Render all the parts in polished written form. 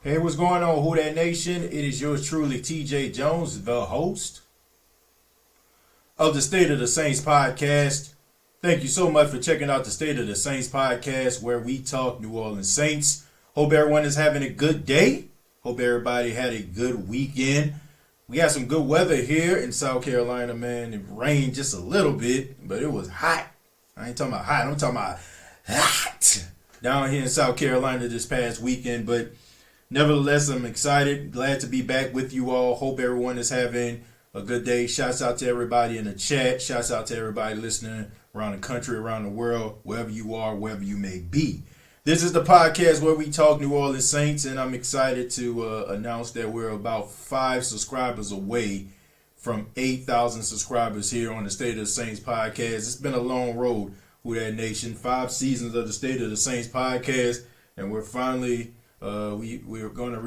Hey, what's going on, Who That Nation? It is yours truly, TJ Jones, the host of the State of the Saints podcast. Thank you so much for checking out the State of the Saints podcast, where we talk New Orleans Saints. Hope everyone is having a good day. Hope everybody had a good weekend. We got some good weather here in South Carolina, man. It rained just a little bit, but it was hot. I ain't talking about hot. I'm talking about hot down here in South Carolina this past weekend, but nevertheless, I'm excited. Glad to be back with you all. Hope everyone is having a good day. Shouts out to everybody in the chat. Shouts out to everybody listening around the country, around the world, wherever you are, wherever you may be. This is the podcast where we talk New Orleans Saints, and I'm excited to announce that we're about 5 subscribers away from 8,000 subscribers here on the State of the Saints podcast. It's been a long road, Who That Nation. 5 seasons of the State of the Saints podcast, and we're finally we're going to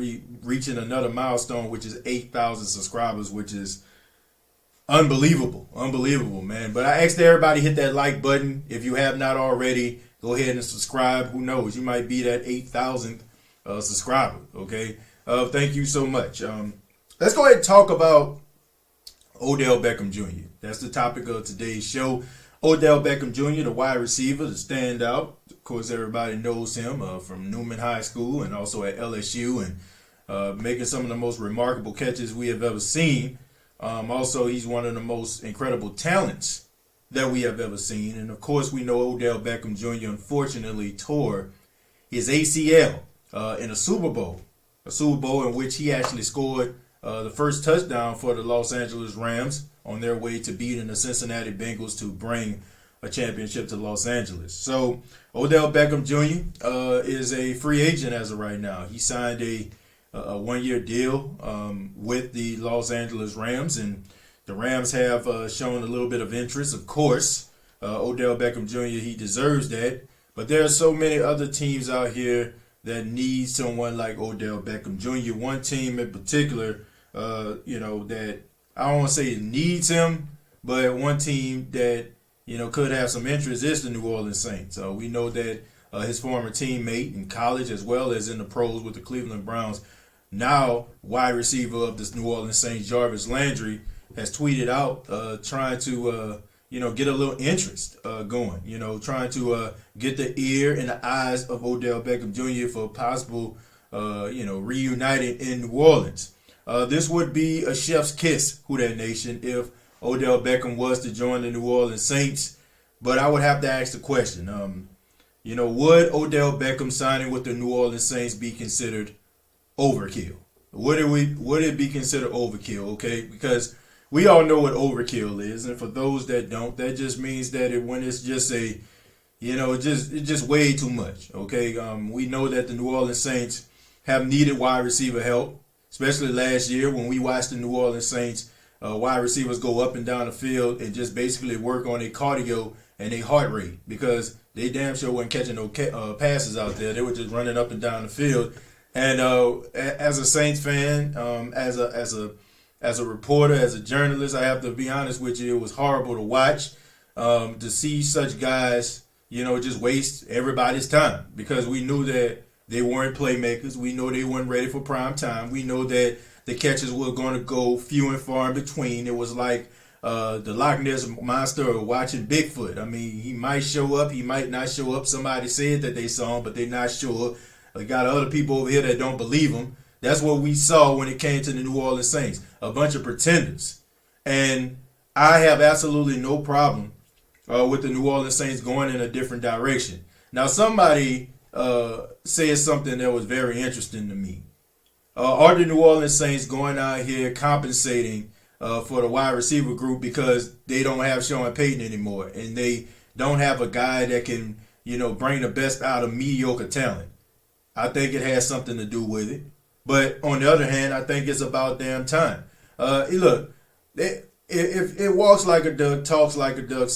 reaching another milestone, which is 8,000 subscribers, which is unbelievable, man. But I asked everybody hit that like button if you have not already. Go ahead and subscribe. Who knows? You might be that 8,000th subscriber. Okay. Thank you so much. Let's go ahead and talk about Odell Beckham Jr. That's the topic of today's show. Odell Beckham Jr., the wide receiver, the standout. Of course, everybody knows him from Newman High School and also at LSU, and making some of the most remarkable catches we have ever seen. Also, he's one of the most incredible talents that we have ever seen. And of course, we know Odell Beckham Jr. unfortunately tore his ACL in a Super Bowl in which he actually scored the first touchdown for the Los Angeles Rams on their way to beating the Cincinnati Bengals to bring a championship to Los Angeles. So Odell Beckham Jr. Is a free agent as of right now. He signed a 1-year deal with the Los Angeles Rams, and the Rams have shown a little bit of interest. Of course, Odell Beckham Jr., he deserves that. But there are so many other teams out here that need someone like Odell Beckham Jr. One team in particular, that I don't want to say needs him, but one team that, could have some interest is the New Orleans Saints. We know that his former teammate in college as well as in the pros with the Cleveland Browns, now wide receiver of the New Orleans Saints, Jarvis Landry, has tweeted out trying to, get a little interest going, trying to get the ear and the eyes of Odell Beckham Jr. for possible, reuniting in New Orleans. This would be a chef's kiss, Who That Nation, if Odell Beckham was to join the New Orleans Saints. But I would have to ask the question, would Odell Beckham signing with the New Orleans Saints be considered overkill? Would it be considered overkill? Okay, because we all know what overkill is, and for those that don't, that just means that when it's just it's just way too much. Okay, we know that the New Orleans Saints have needed wide receiver help, especially last year when we watched the New Orleans Saints wide receivers go up and down the field and just basically work on their cardio and their heart rate, because they damn sure weren't catching no passes out there. They were just running up and down the field. And as a Saints fan, as a reporter, as a journalist, I have to be honest with you, it was horrible to watch, to see such guys, just waste everybody's time, because we knew that they weren't playmakers. We know they weren't ready for prime time. We know that the catches were going to go few and far in between. It was like the Loch Ness Monster watching Bigfoot. I mean, he might show up, he might not show up. Somebody said that they saw him, but they're not sure. We got other people over here that don't believe him. That's what we saw when it came to the New Orleans Saints, a bunch of pretenders. And I have absolutely no problem with the New Orleans Saints going in a different direction. Now, somebody said something that was very interesting to me. Are the New Orleans Saints going out here compensating for the wide receiver group because they don't have Sean Payton anymore, and they don't have a guy that can, bring the best out of mediocre talent? I think it has something to do with it. But on the other hand, I think it's about damn time. Look, if it walks like a duck, talks like a duck,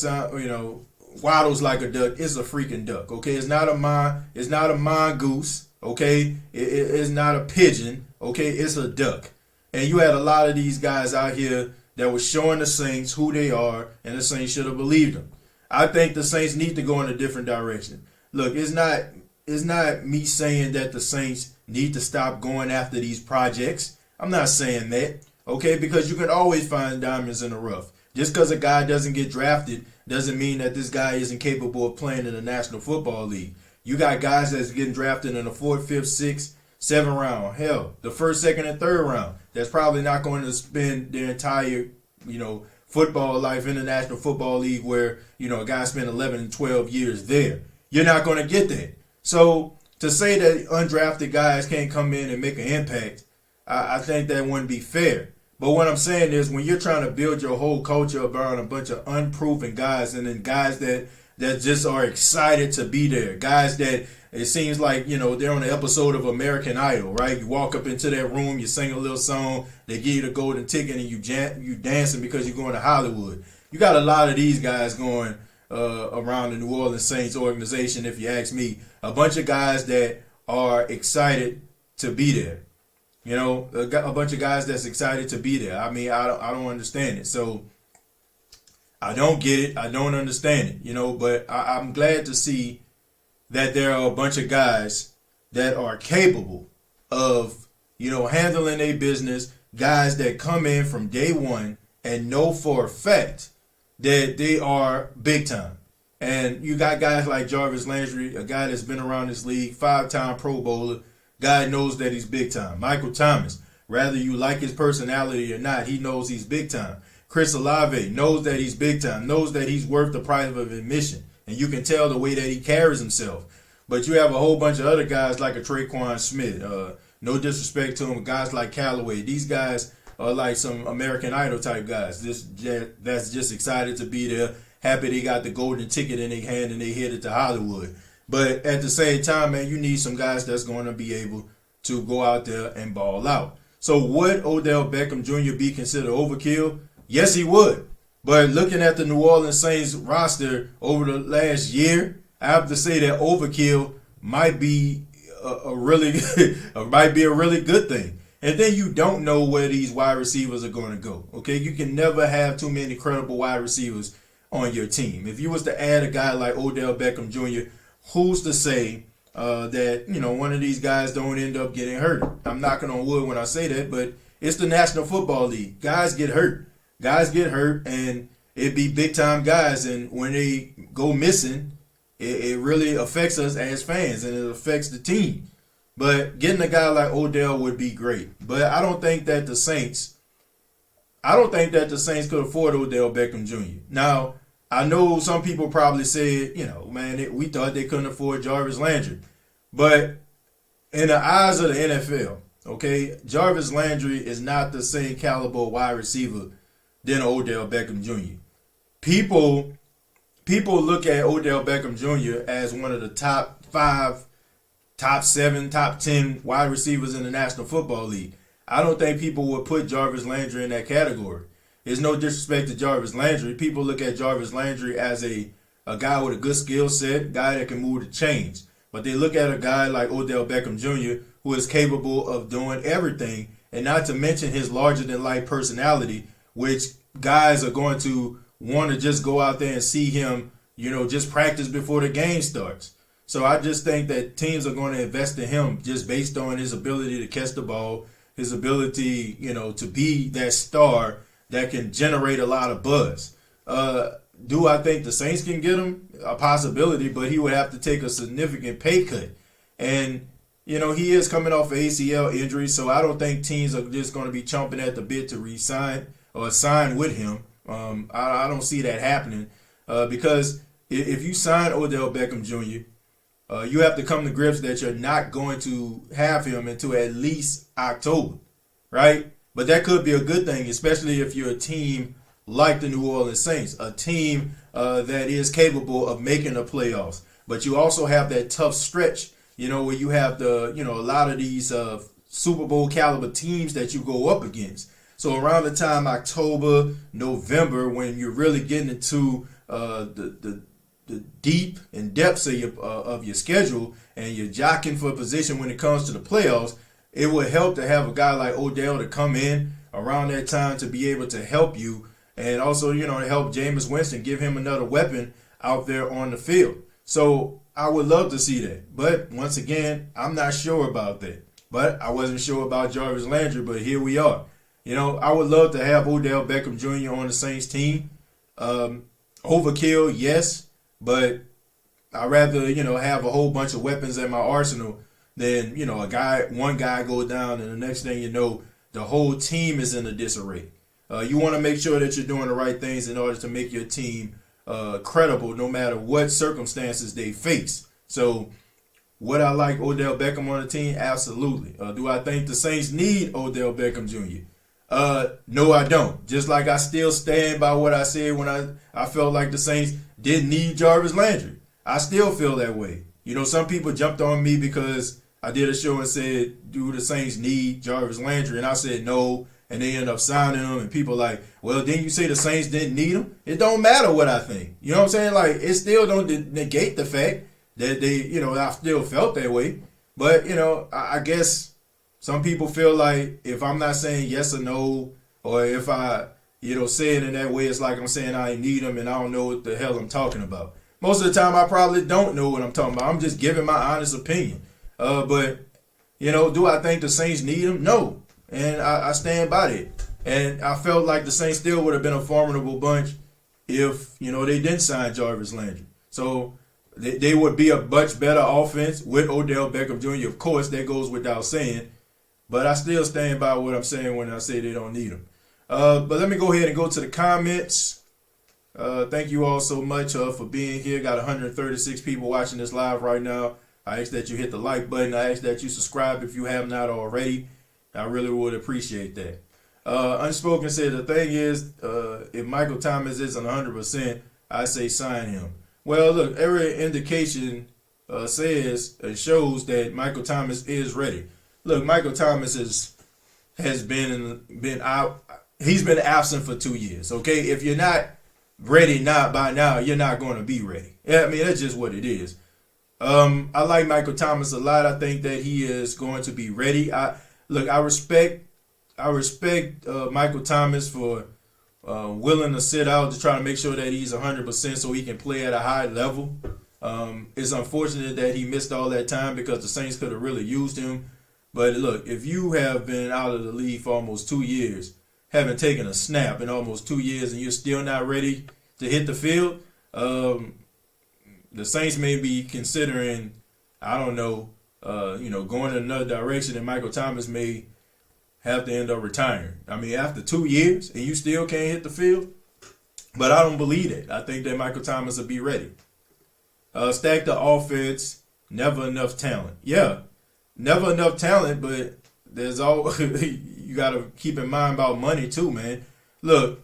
waddles like a duck, it's a freaking duck. Okay, it's not a mongoose. Okay, it's not a pigeon. Okay, it's a duck. And you had a lot of these guys out here that were showing the Saints who they are, and the Saints should have believed them. I think the Saints need to go in a different direction. Look, it's not it's not me saying that the Saints need to stop going after these projects. I'm not saying that, okay, because you can always find diamonds in the rough. Just because a guy doesn't get drafted doesn't mean that this guy isn't capable of playing in the National Football League. You got guys that's getting drafted in the 4th, 5th, 6th, 7th round. Hell, the 1st, 2nd, and 3rd round. That's probably not going to spend their entire, football life in the National Football League where, a guy spent 11 and 12 years there. You're not going to get that. So to say that undrafted guys can't come in and make an impact, I think that wouldn't be fair. But what I'm saying is when you're trying to build your whole culture around a bunch of unproven guys and then guys that just are excited to be there, guys that it seems like, they're on an episode of American Idol, right? You walk up into that room, you sing a little song, they give you the golden ticket and you dancing because you're going to Hollywood. You got a lot of these guys going around the New Orleans Saints organization, if you ask me. A bunch of guys that are excited to be there. A bunch of guys that's excited to be there. I mean, I don't understand it. So I don't get it. I don't understand it, but I'm glad to see that there are a bunch of guys that are capable of, handling their business, guys that come in from day one and know for a fact that they are big time. And you got guys like Jarvis Landry, a guy that's been around this league, 5-time Pro Bowler. Guy knows that he's big time. Michael Thomas, whether you like his personality or not, he knows he's big time. Chris Olave knows that he's big time, knows that he's worth the price of admission. And you can tell the way that he carries himself. But you have a whole bunch of other guys like a Traquan Smith. No disrespect to him, guys like Callaway. These guys are like some American Idol type guys. That's just excited to be there, happy they got the golden ticket in their hand and they headed to Hollywood. But at the same time, man, you need some guys that's going to be able to go out there and ball out. So would Odell Beckham Jr. be considered overkill? Yes, he would. But looking at the New Orleans Saints roster over the last year, I have to say that overkill might be a really good thing. And then you don't know where these wide receivers are going to go. Okay, you can never have too many credible wide receivers on your team. If you was to add a guy like Odell Beckham Jr., who's to say that, one of these guys don't end up getting hurt? I'm knocking on wood when I say that, but it's the National Football League. Guys get hurt. And it be big-time guys. And when they go missing, it really affects us as fans, and it affects the team. But getting a guy like Odell would be great. But I don't think that the Saints could afford Odell Beckham Jr. Now, I know some people probably said, we thought they couldn't afford Jarvis Landry. But in the eyes of the NFL, okay, Jarvis Landry is not the same caliber wide receiver than Odell Beckham Jr. People look at Odell Beckham Jr. as one of the top 5, top 7, top 10 wide receivers in the National Football League. I don't think people would put Jarvis Landry in that category. There's no disrespect to Jarvis Landry. People look at Jarvis Landry as a guy with a good skill set, guy that can move the chains. But they look at a guy like Odell Beckham Jr., who is capable of doing everything, and not to mention his larger-than-life personality, which guys are going to want to just go out there and see him, just practice before the game starts. So I just think that teams are going to invest in him just based on his ability to catch the ball, his ability, to be that star that can generate a lot of buzz. Do I think the Saints can get him? A possibility, but he would have to take a significant pay cut. And, he is coming off an ACL injury, so I don't think teams are just going to be chomping at the bit to re-sign or sign with him. I don't see that happening because if you sign Odell Beckham Jr., you have to come to grips that you're not going to have him until at least October, right? But that could be a good thing, especially if you're a team like the New Orleans Saints, a team that is capable of making the playoffs. But you also have that tough stretch, where you have a lot of these Super Bowl caliber teams that you go up against. So around the time October, November, when you're really getting into the deep and depths of your schedule and you're jockeying for a position when it comes to the playoffs, it would help to have a guy like Odell to come in around that time to be able to help you and also, to help Jameis Winston, give him another weapon out there on the field. So I would love to see that. But once again, I'm not sure about that. But I wasn't sure about Jarvis Landry, but here we are. I would love to have Odell Beckham Jr. on the Saints team. Overkill, yes, but I'd rather, have a whole bunch of weapons in my arsenal than, one guy go down and the next thing you know, the whole team is in a disarray. You want to make sure that you're doing the right things in order to make your team credible no matter what circumstances they face. So would I like Odell Beckham on the team? Absolutely. Do I think the Saints need Odell Beckham Jr.? No, I don't. Just like I still stand by what I said when I felt like the Saints didn't need Jarvis Landry. I still feel that way. Some people jumped on me because I did a show and said, do the Saints need Jarvis Landry? And I said no, and they end up signing him. And people like, well, didn't you say the Saints didn't need him? It don't matter what I think. You know what I'm saying? Like, it still don't negate the fact that they, I still felt that way. But, I guess some people feel like if I'm not saying yes or no, or if I, say it in that way, it's like I'm saying I need him and I don't know what the hell I'm talking about. Most of the time, I probably don't know what I'm talking about. I'm just giving my honest opinion. But, do I think the Saints need him? No. And I stand by it. And I felt like the Saints still would have been a formidable bunch if, they didn't sign Jarvis Landry. So they would be a much better offense with Odell Beckham Jr. Of course, that goes without saying. But I still stand by what I'm saying when I say they don't need him. But let me go ahead and go to the comments. Thank you all so much for being here. Got 136 people watching this live right now. I ask that you hit the like button. I ask that you subscribe if you have not already. I really would appreciate that. Unspoken said the thing is, if Michael Thomas isn't 100%, I say sign him. Well, look, every indication says and shows that Michael Thomas is ready. Look, Michael Thomas has been out. He's been absent for 2 years. Okay, if you're not ready by now, you're not going to be ready. Yeah, I mean, that's just what it is. I like Michael Thomas a lot. I think that he is going to be ready. I respect Michael Thomas for willing to sit out to try to make sure that he's 100% so he can play at a high level. It's unfortunate that he missed all that time because the Saints could have really used him. But look, if you have been out of the league for almost 2 years, haven't taken a snap in almost 2 years, and you're still not ready to hit the field, the Saints may be considering, I don't know, going in another direction, and Michael Thomas may have to end up retiring. I mean, after 2 years, and you still can't hit the field? But I don't believe it. I think that Michael Thomas will be ready. Stack the offense, never enough talent. Yeah, never enough talent, but there's all you got to keep in mind about money too, man. Look,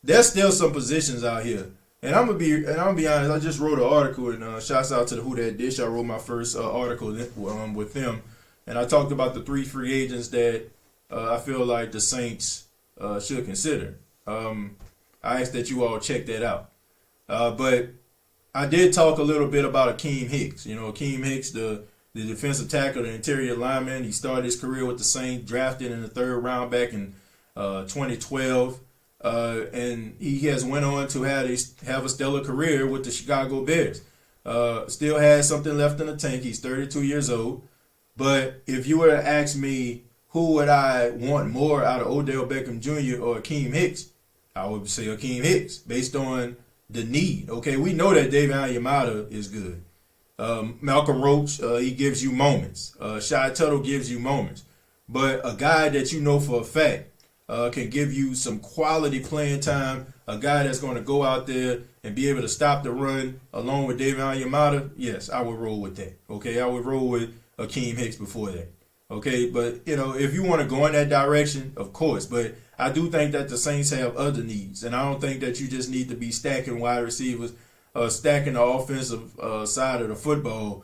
there's still some positions out here. And I'm gonna be honest. I just wrote an article, and shouts out to the Who That Dish. I wrote my first article with them, and I talked about the 3 free agents that I feel like the Saints should consider. I asked that you all check that out. But I did talk a little bit about Akeem Hicks. Akeem Hicks, the defensive tackle, the interior lineman. He started his career with the Saints, drafted in the 3rd round back in 2012. And he has went on to have a stellar career with the Chicago Bears. Still has something left in the tank. He's 32 years old. But if you were to ask me who would I want more out of Odell Beckham Jr. or Akeem Hicks, I would say Akeem Hicks based on the need. Okay, we know that David Onyemata is good. Malcolm Roach, he gives you moments. Shy Tuttle gives you moments. But a guy that you know for a fact can give you some quality playing time, a guy that's going to go out there and be able to stop the run along with David Onyemata, yes, I would roll with that. Okay, I would roll with Akeem Hicks before that. Okay, but, if you want to go in that direction, of course. But I do think that the Saints have other needs, and I don't think that you just need to be stacking wide receivers, stacking the offensive side of the football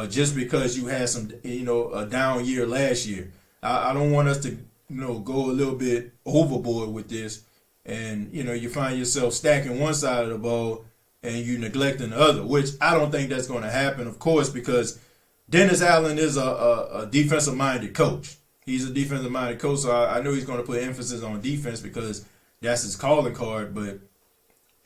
just because you had some, a down year last year. I don't want us to go a little bit overboard with this, and you find yourself stacking one side of the ball and you neglecting the other, which I don't think that's going to happen, of course, because Dennis Allen is a defensive minded coach. He's a defensive minded coach, so I know he's going to put emphasis on defense because that's his calling card. But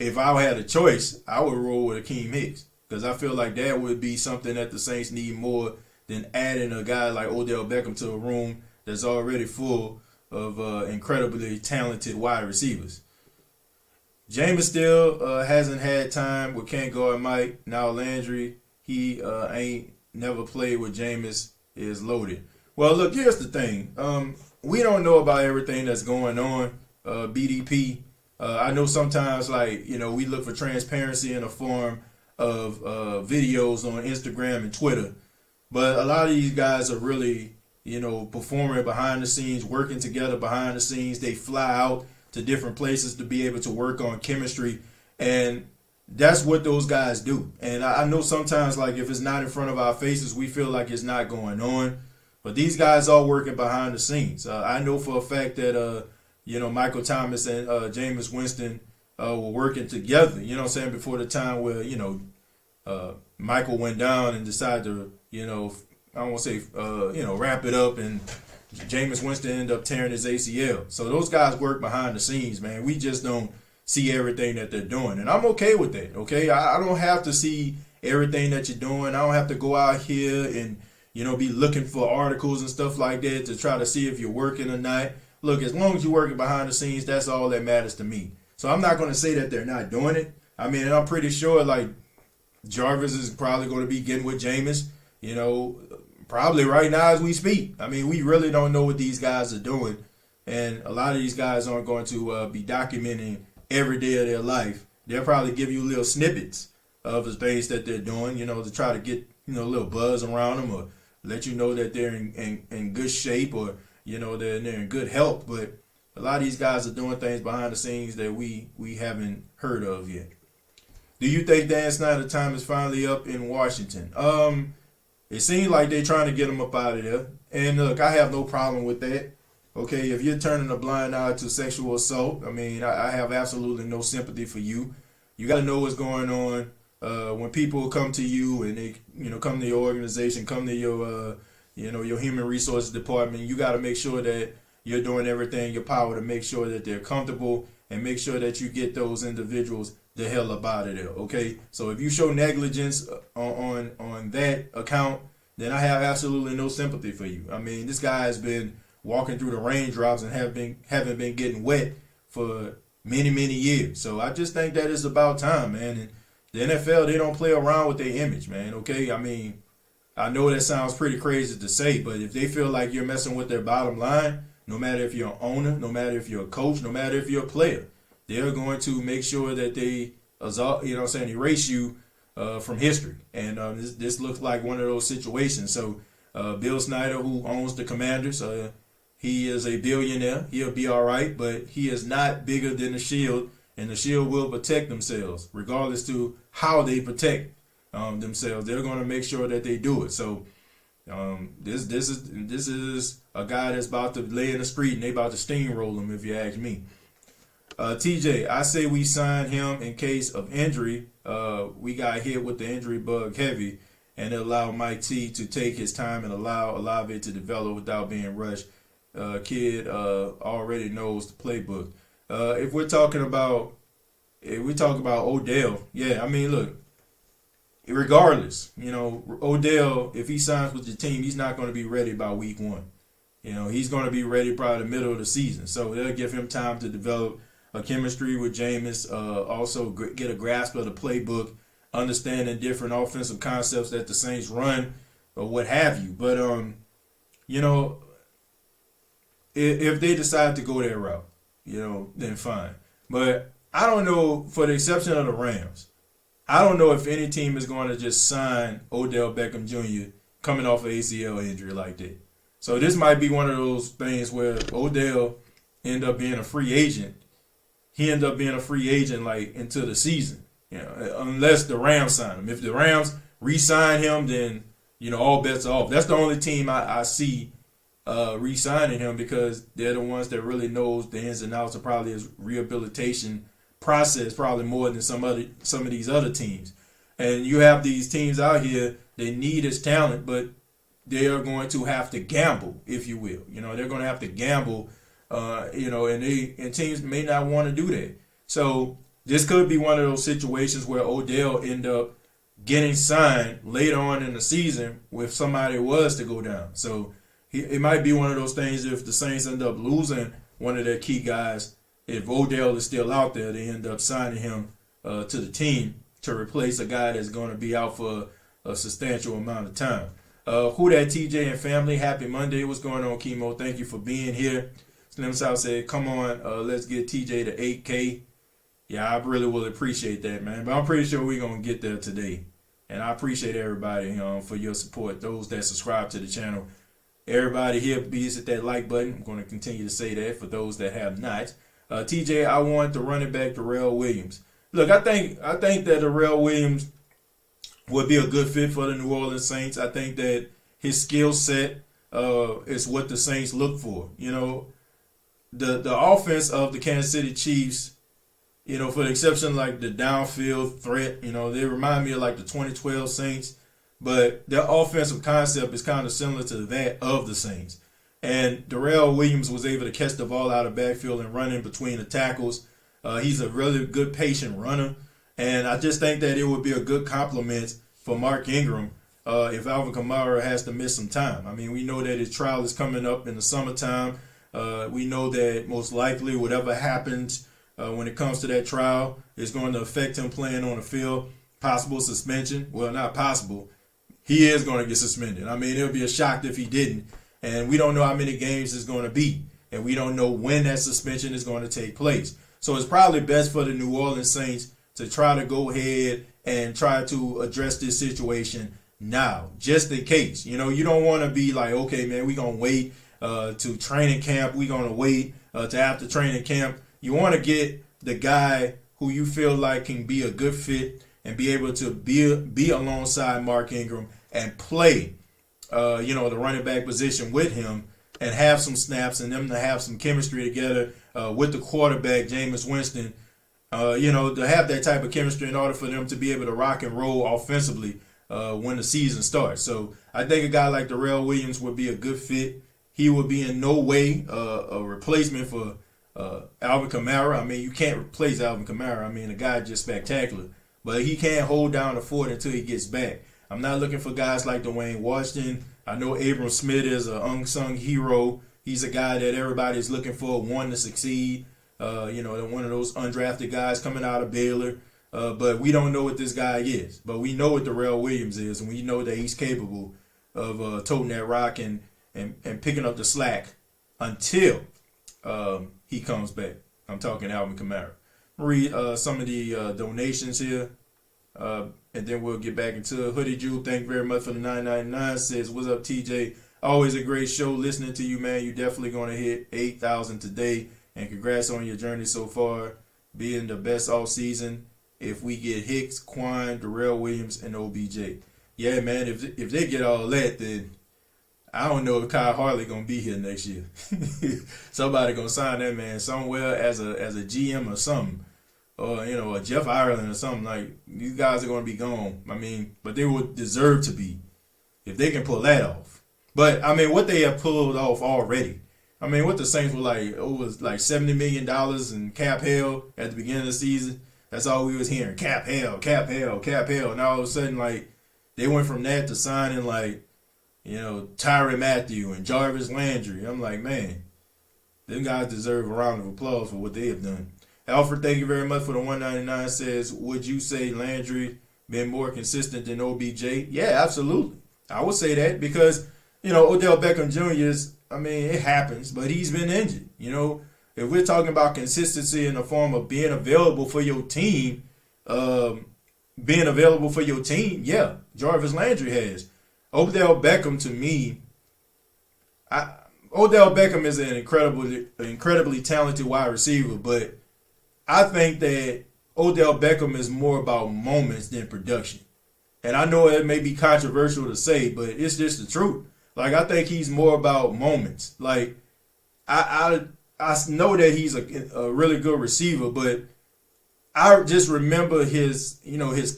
if I had a choice, I would roll with Akeem Hicks. because I feel like that would be something that the Saints need more than adding a guy like Odell Beckham to a room that's already full of incredibly talented wide receivers. Jameis still hasn't had time with can't guard Mike. Now Landry, he ain't never played with Jameis, is loaded. Well, look, here's the thing. We don't know about everything that's going on, BDP. I know sometimes, we look for transparency in the form of videos on Instagram and Twitter. But a lot of these guys are really, performing behind the scenes, working together behind the scenes. They fly out to different places to be able to work on chemistry. And that's what those guys do. And I know sometimes, if it's not in front of our faces, we feel like it's not going on. But these guys are working behind the scenes. I know for a fact that, Michael Thomas and Jameis Winston were working together, before the time where, Michael went down and decided to, I don't want to say, wrap it up, and Jameis Winston ended up tearing his ACL. So those guys work behind the scenes, man. We just don't see everything that they're doing. And I'm okay with that, okay? I don't have to see everything that you're doing. I don't have to go out here and, be looking for articles and stuff like that to try to see if you're working or not. Look, as long as you're working behind the scenes, that's all that matters to me. So I'm not going to say that they're not doing it. I mean, I'm pretty sure, Jarvis is probably going to be getting with Jameis, probably right now as we speak. I mean, we really don't know what these guys are doing. And a lot of these guys aren't going to be documenting every day of their life. They'll probably give you little snippets of the things that they're doing, to try to get, a little buzz around them, or let you know that they're in good shape, or, they're in good health. But a lot of these guys are doing things behind the scenes that we haven't heard of yet. Do you think Dan Snyder's time is finally up in Washington? It seems like they're trying to get him up out of there. And look, I have no problem with that. Okay, if you're turning a blind eye to sexual assault, I mean, I have absolutely no sympathy for you. You got to know what's going on. When people come to you and they, come to your organization, come to your, your human resources department, you got to make sure that you're doing everything in your power to make sure that they're comfortable and make sure that you get those individuals the hell up out of there. Okay, so if you show negligence on that account, then I have absolutely no sympathy for you. I mean, this guy has been walking through the raindrops and haven't been getting wet for many, many years. So I just think that it's about time, man. And the NFL, they don't play around with their image, man. Okay, I mean, I know that sounds pretty crazy to say, but if they feel like you're messing with their bottom line, no matter if you're an owner, no matter if you're a coach, no matter if you're a player, they're going to make sure that they, erase you from history. And this looks like one of those situations. So Bill Snyder, who owns the Commanders, he is a billionaire. He'll be all right, but he is not bigger than the Shield, and the Shield will protect themselves, regardless to how they protect themselves. They're going to make sure that they do it. So this is a guy that's about to lay in the street, and they about to steamroll him, if you ask me. TJ, I say we sign him in case of injury. We got hit with the injury bug heavy, and it allowed Mike T to take his time and allow Olave to develop without being rushed. Kid already knows the playbook. If we're talking about Odell, yeah, I mean, look, regardless, Odell, if he signs with the team, he's not going to be ready by week 1. He's going to be ready probably the middle of the season. So they'll give him time to develop a chemistry with Jameis, also get a grasp of the playbook, understanding different offensive concepts that the Saints run or what have you. But, if they decide to go that route, then fine. But I don't know, for the exception of the Rams, I don't know if any team is going to just sign Odell Beckham Jr. coming off an ACL injury like that. So this might be one of those things where Odell end up being a free agent. He ends up being a free agent into the season, unless the Rams sign him. If the Rams re-sign him, then all bets are off. That's the only team I see re-signing him, because they're the ones that really knows the ins and outs of probably his rehabilitation process, probably more than some of these other teams. And you have these teams out here, they need his talent, but they are going to have to gamble, if you will. They're going to have to gamble, and teams may not want to do that. So this could be one of those situations where Odell end up getting signed later on in the season if somebody was to go down. So it might be one of those things if the Saints end up losing one of their key guys, if Odell is still out there, they end up signing him to the team to replace a guy that's going to be out for a substantial amount of time. Who that TJ and family, happy Monday. What's going on, Chemo? Thank you for being here. Slim South said, come on, let's get TJ to 8K. Yeah, I really will appreciate that, man. But I'm pretty sure we're going to get there today. And I appreciate everybody for your support, those that subscribe to the channel. Everybody here, please hit that like button. I'm going to continue to say that for those that have not. TJ, I want the running back, Darrell Williams. Look, I think that Darrell Williams would be a good fit for the New Orleans Saints. I think that his skill set is what the Saints look for. You know, the offense of the Kansas City Chiefs, you know, for the exception like the downfield threat, you know, they remind me of like the 2012 Saints, but their offensive concept is kind of similar to that of the Saints. And Darrell Williams was able to catch the ball out of backfield and run in between the tackles. He's a really good patient runner. And I just think that it would be a good compliment for Mark Ingram if Alvin Kamara has to miss some time. I mean, we know that his trial is coming up in the summertime. We know that most likely whatever happens when it comes to that trial is going to affect him playing on the field. Possible suspension. Well, not possible. He is going to get suspended. I mean, it would be a shock if he didn't. And we don't know how many games it's going to be. And we don't know when that suspension is going to take place. So it's probably best for the New Orleans Saints to try to go ahead and try to address this situation now, just in case. You know, you don't want to be like, okay, man, we're going to wait to training camp. We're going to wait to after training camp. You want to get the guy who you feel like can be a good fit and be able to be alongside Mark Ingram and play, the running back position with him and have some snaps and them to have some chemistry together with the quarterback, Jameis Winston, to have that type of chemistry in order for them to be able to rock and roll offensively when the season starts. So I think a guy like Darrell Williams would be a good fit. He would be in no way a replacement for Alvin Kamara. I mean, you can't replace Alvin Kamara. I mean, the guy just spectacular. But he can't hold down the fort until he gets back. I'm not looking for guys like Dwayne Washington. I know Abram Smith is an unsung hero. He's a guy that everybody's looking for, one to succeed. One of those undrafted guys coming out of Baylor. But we don't know what this guy is. But we know what Darrell Williams is, and we know that he's capable of toting that rock and picking up the slack until he comes back. I'm talking Alvin Kamara. Read some of the donations here, and then we'll get back into it. Hoodie Jew, thank you very much for the $9.99. Says, what's up, TJ? Always a great show listening to you, man. You're definitely going to hit 8,000 today, and congrats on your journey so far, being the best all season. If we get Hicks, Quan, Darrell Williams, and OBJ. Yeah, man, if they get all that, then I don't know if Kyle Hartley going to be here next year. Somebody going to sign that man somewhere as a GM or something. Or, a Jeff Ireland or something. Like, these guys are going to be gone. I mean, but they would deserve to be if they can pull that off. But, I mean, what they have pulled off already. I mean, what the Saints were like, over like $70 million in cap hell at the beginning of the season. That's all we was hearing. Cap hell, cap hell, cap hell. And all of a sudden, like, they went from that to signing, like, Tyrann Mathieu and Jarvis Landry. I'm like, man, them guys deserve a round of applause for what they have done. Alfred, thank you very much for the $1.99. Says, would you say Landry been more consistent than OBJ? Yeah, absolutely. I would say that because, Odell Beckham Jr. is, it happens, but he's been injured. If we're talking about consistency in the form of being available for your team, yeah, Jarvis Landry has. Odell Beckham, to me, Odell Beckham is an incredibly talented wide receiver, but I think that Odell Beckham is more about moments than production. And I know it may be controversial to say, but it's just the truth. Like, I think he's more about moments. Like, I know that he's a really good receiver, but I just remember his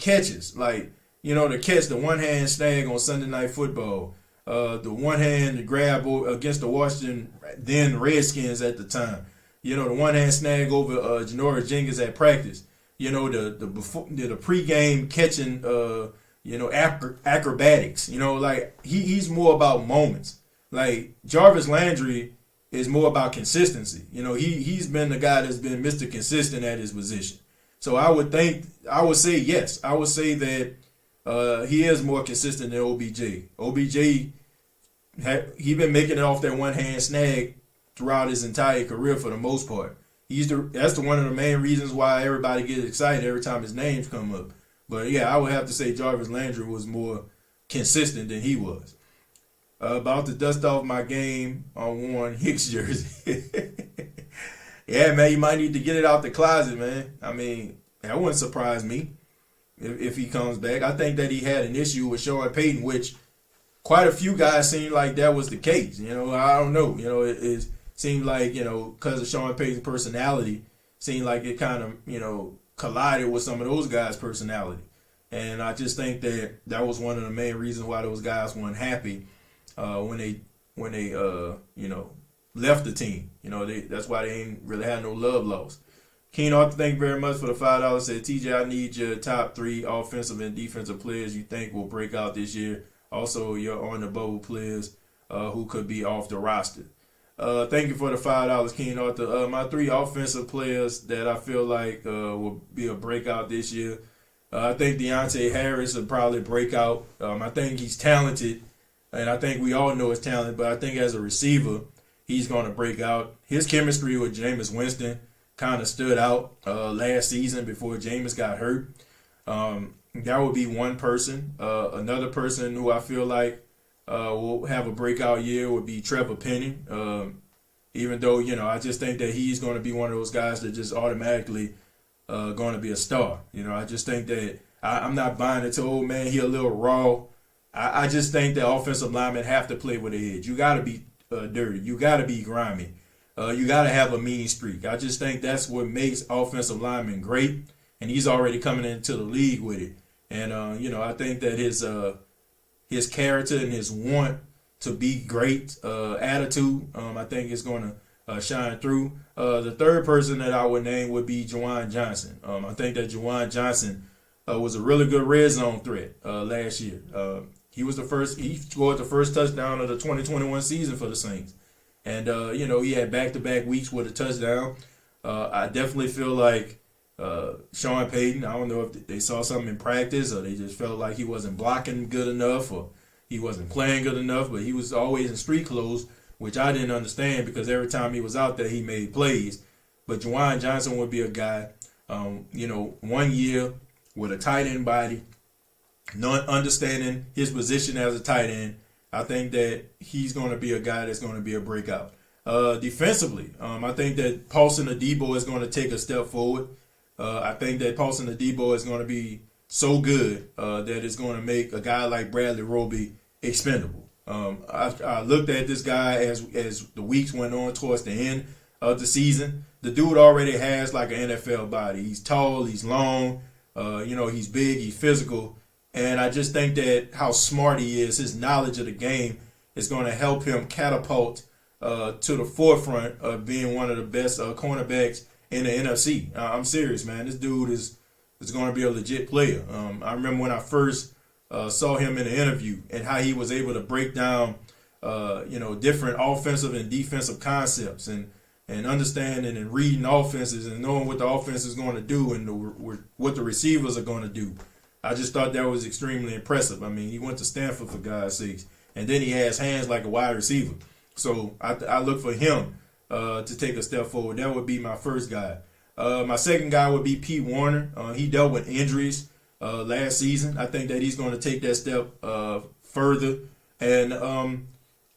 catches. Like, the catch, the one-hand snag on Sunday Night Football, the one-hand grab against the Washington then Redskins at the time. The one-hand snag over Janoris Jenkins at practice. The pregame catching acrobatics. Like he's more about moments. Like Jarvis Landry is more about consistency. He's been the guy that's been Mr. Consistent at his position. So I would say yes. I would say that he is more consistent than OBJ. OBJ, he been making it off that one hand snag throughout his entire career for the most part. That's one of the main reasons why everybody gets excited every time his names come up. But yeah, I would have to say Jarvis Landry was more consistent than he was. About to dust off my game on Warren Hicks jersey. Yeah, man, you might need to get it out the closet, man. I mean, that wouldn't surprise me if he comes back. I think that he had an issue with Sean Payton, which quite a few guys seemed like that was the case. I don't know. It seemed like, because of Sean Payton's personality, seemed like it kind of, collided with some of those guys' personality. And I just think that was one of the main reasons why those guys weren't happy when they left the team. That's why they ain't really had no love lost. Keen Arthur, thank you very much for the $5. Said, TJ, I need your top 3 offensive and defensive players you think will break out this year. Also, your on the bubble players who could be off the roster. Thank you for the $5, Keen Arthur. My 3 offensive players that I feel like will be a breakout this year. I think Deontay Harris will probably break out. I think he's talented, and I think we all know his talent, but I think as a receiver, he's going to break out. His chemistry with Jameis Winston kind of stood out last season before Jameis got hurt. That would be one person. Another person who I feel like will have a breakout year would be Trevor Penny. Even though, I just think that he's going to be one of those guys that just automatically going to be a star. I just think that I'm not buying it to, oh, man, he a little raw. I just think that offensive linemen have to play with their edge. You got to be dirty. You got to be grimy. You got to have a mean streak. I just think that's what makes offensive linemen great, and he's already coming into the league with it. And, I think that his character and his want to be great attitude, I think is going to shine through. The third person that I would name would be Juwan Johnson. I think that Juwan Johnson was a really good red zone threat last year. He scored the first touchdown of the 2021 season for the Saints. And, he had back-to-back weeks with a touchdown. I definitely feel like Sean Payton, I don't know if they saw something in practice or they just felt like he wasn't blocking good enough or he wasn't playing good enough, but he was always in street clothes, which I didn't understand because every time he was out there, he made plays. But Juwan Johnson would be a guy, 1 year with a tight end body, not understanding his position as a tight end. I think that he's going to be a guy that's going to be a breakout. Defensively, I think that Paulson Adebo is going to take a step forward. I think that Paulson Adebo is going to be so good that it's going to make a guy like Bradley Roby expendable. I looked at this guy as the weeks went on towards the end of the season. The dude already has like an NFL body. He's tall, he's long, he's big, he's physical. And I just think that how smart he is, his knowledge of the game is going to help him catapult to the forefront of being one of the best cornerbacks in the NFC. I'm serious, man. This dude is going to be a legit player. I remember when I first saw him in an interview and how he was able to break down, different offensive and defensive concepts and understanding and reading offenses and knowing what the offense is going to do and what the receivers are going to do. I just thought that was extremely impressive. I mean, he went to Stanford for God's sakes, and then he has hands like a wide receiver. So I look for him to take a step forward. That would be my first guy. My second guy would be Pete Warner. He dealt with injuries last season. I think that he's going to take that step further. And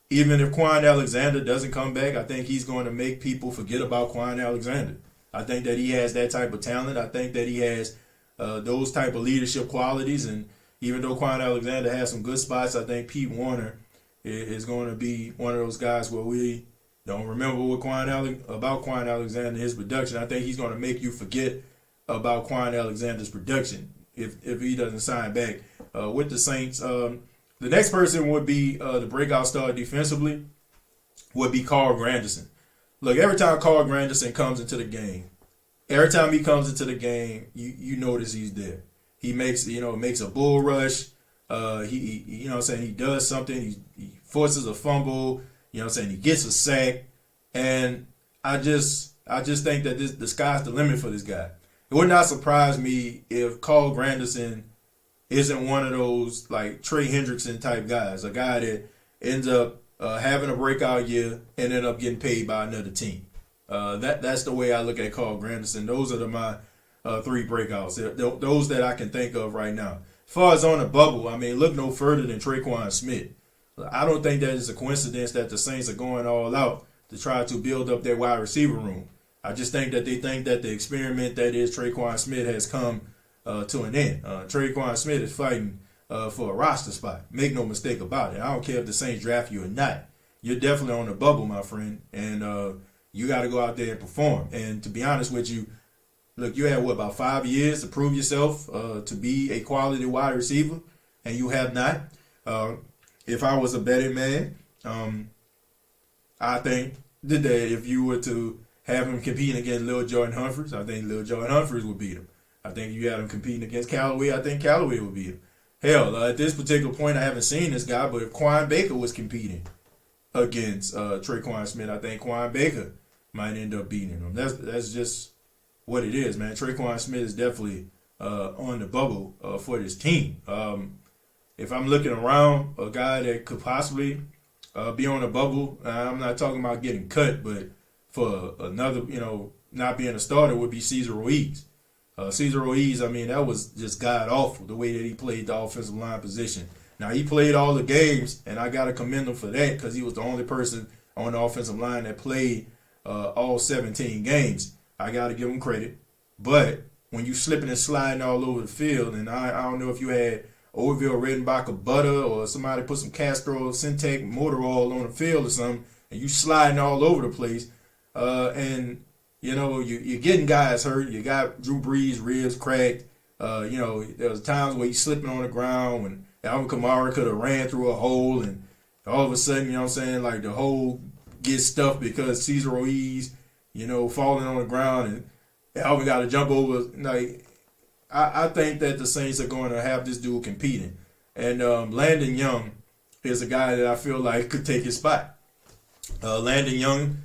even if Quan Alexander doesn't come back, I think he's going to make people forget about Quan Alexander. I think that he has that type of talent. I think that he has those type of leadership qualities. And even though Quan Alexander has some good spots, I think Pete Warner is going to be one of those guys where we don't remember about Quan Alexander and his production. I think he's going to make you forget about Quan Alexander's production if he doesn't sign back with the Saints. The next person would be the breakout star defensively would be Carl Granderson. Look, every time Carl Granderson comes into the game, you notice he's there. He makes a bull rush. You know what I'm saying, he does something, he forces a fumble, you know what I'm saying, he gets a sack, and I just think that the sky's the limit for this guy. It would not surprise me if Carl Granderson isn't one of those like Trey Hendrickson type guys, a guy that ends up having a breakout year and end up getting paid by another team. That's the way I look at Carl Granderson. Those are my three breakouts. Those that I can think of right now. As far as on the bubble, I mean, look no further than Tre'Quan Smith. I don't think that it's a coincidence that the Saints are going all out to try to build up their wide receiver room. I just think that they think that the experiment that is Tre'Quan Smith has come to an end. Tre'Quan Smith is fighting for a roster spot. Make no mistake about it. I don't care if the Saints draft you or not. You're definitely on the bubble, my friend, and you got to go out there and perform. And to be honest with you, look, you had, about 5 years to prove yourself to be a quality wide receiver, and you have not. If I was a betting man, I think that if you were to have him competing against Lil Jordan Humphries, I think Lil Jordan Humphries would beat him. I think you had him competing against Callaway, I think Callaway would beat him. Hell, at this particular point, I haven't seen this guy, but if Quan Baker was competing against Tre'Quan Smith, I think Quan Baker might end up beating him. That's just what it is, man. Tre'Quan Smith is definitely on the bubble for this team. If I'm looking around, a guy that could possibly be on the bubble, I'm not talking about getting cut, but for another, not being a starter would be Cesar Ruiz. Cesar Ruiz, I mean, that was just god-awful, the way that he played the offensive line position. Now, he played all the games, and I got to commend him for that because he was the only person on the offensive line that played all 17 games. I got to give him credit. But when you slipping and sliding all over the field, and I don't know if you had Orville Redenbacher butter or somebody put some Castro Syntec motor oil on the field or something, and you sliding all over the place, and you're getting guys hurt. You got Drew Brees' ribs cracked. There was times where he's slipping on the ground when Alvin Kamara could have ran through a hole, and all of a sudden, you know what I'm saying, like the hole gets stuffed because Cesar Ruiz, falling on the ground, and Alvin got to jump over. Like, I think that the Saints are going to have this dude competing. And Landon Young is a guy that I feel like could take his spot. Landon Young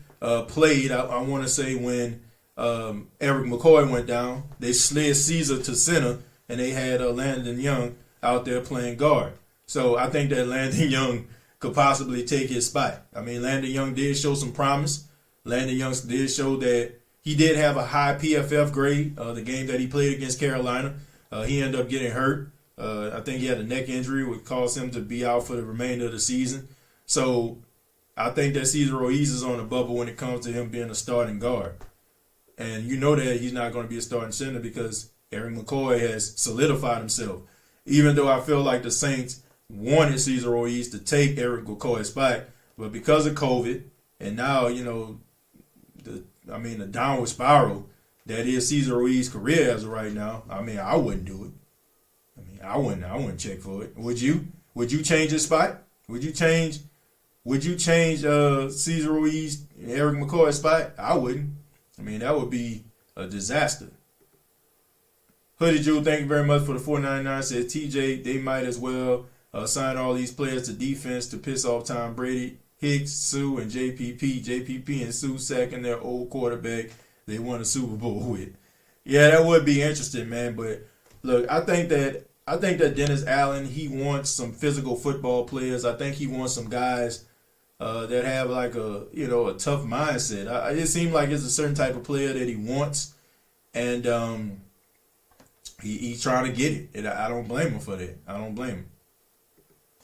played, I want to say, when Eric McCoy went down. They slid Caesar to center, and they had Landon Young out there playing guard. So I think that Landon Young could possibly take his spot. I mean, Landon Young did show some promise. Landon Young did show that he did have a high PFF grade the game that he played against Carolina. He ended up getting hurt. I think he had a neck injury, which caused him to be out for the remainder of the season. So I think that Cesar Ruiz is on the bubble when it comes to him being a starting guard. And you know that he's not going to be a starting center because Eric McCoy has solidified himself. Even though I feel like the Saints wanted Cesar Ruiz to take Eric McCoy's spot, but because of COVID and now, the downward spiral that is Cesar Ruiz's career as of right now, I mean, I wouldn't do it. I wouldn't check for it. Would you? Would you change his spot? Would you change Cesar Ruiz, Eric McCoy's spot? I wouldn't. I mean, that would be a disaster. Hoodie Jew, thank you very much for the $4.99. Says TJ, they might as well sign all these players to defense to piss off Tom Brady, Hicks, Sue, and JPP. JPP and Sue sacking their old quarterback they won a Super Bowl with. Yeah, that would be interesting, man. But look, I think that Dennis Allen, he wants some physical football players. I think he wants some guys that have like a tough mindset. It seems like it's a certain type of player that he wants, and he's trying to get it. And I don't blame him for that. I don't blame him.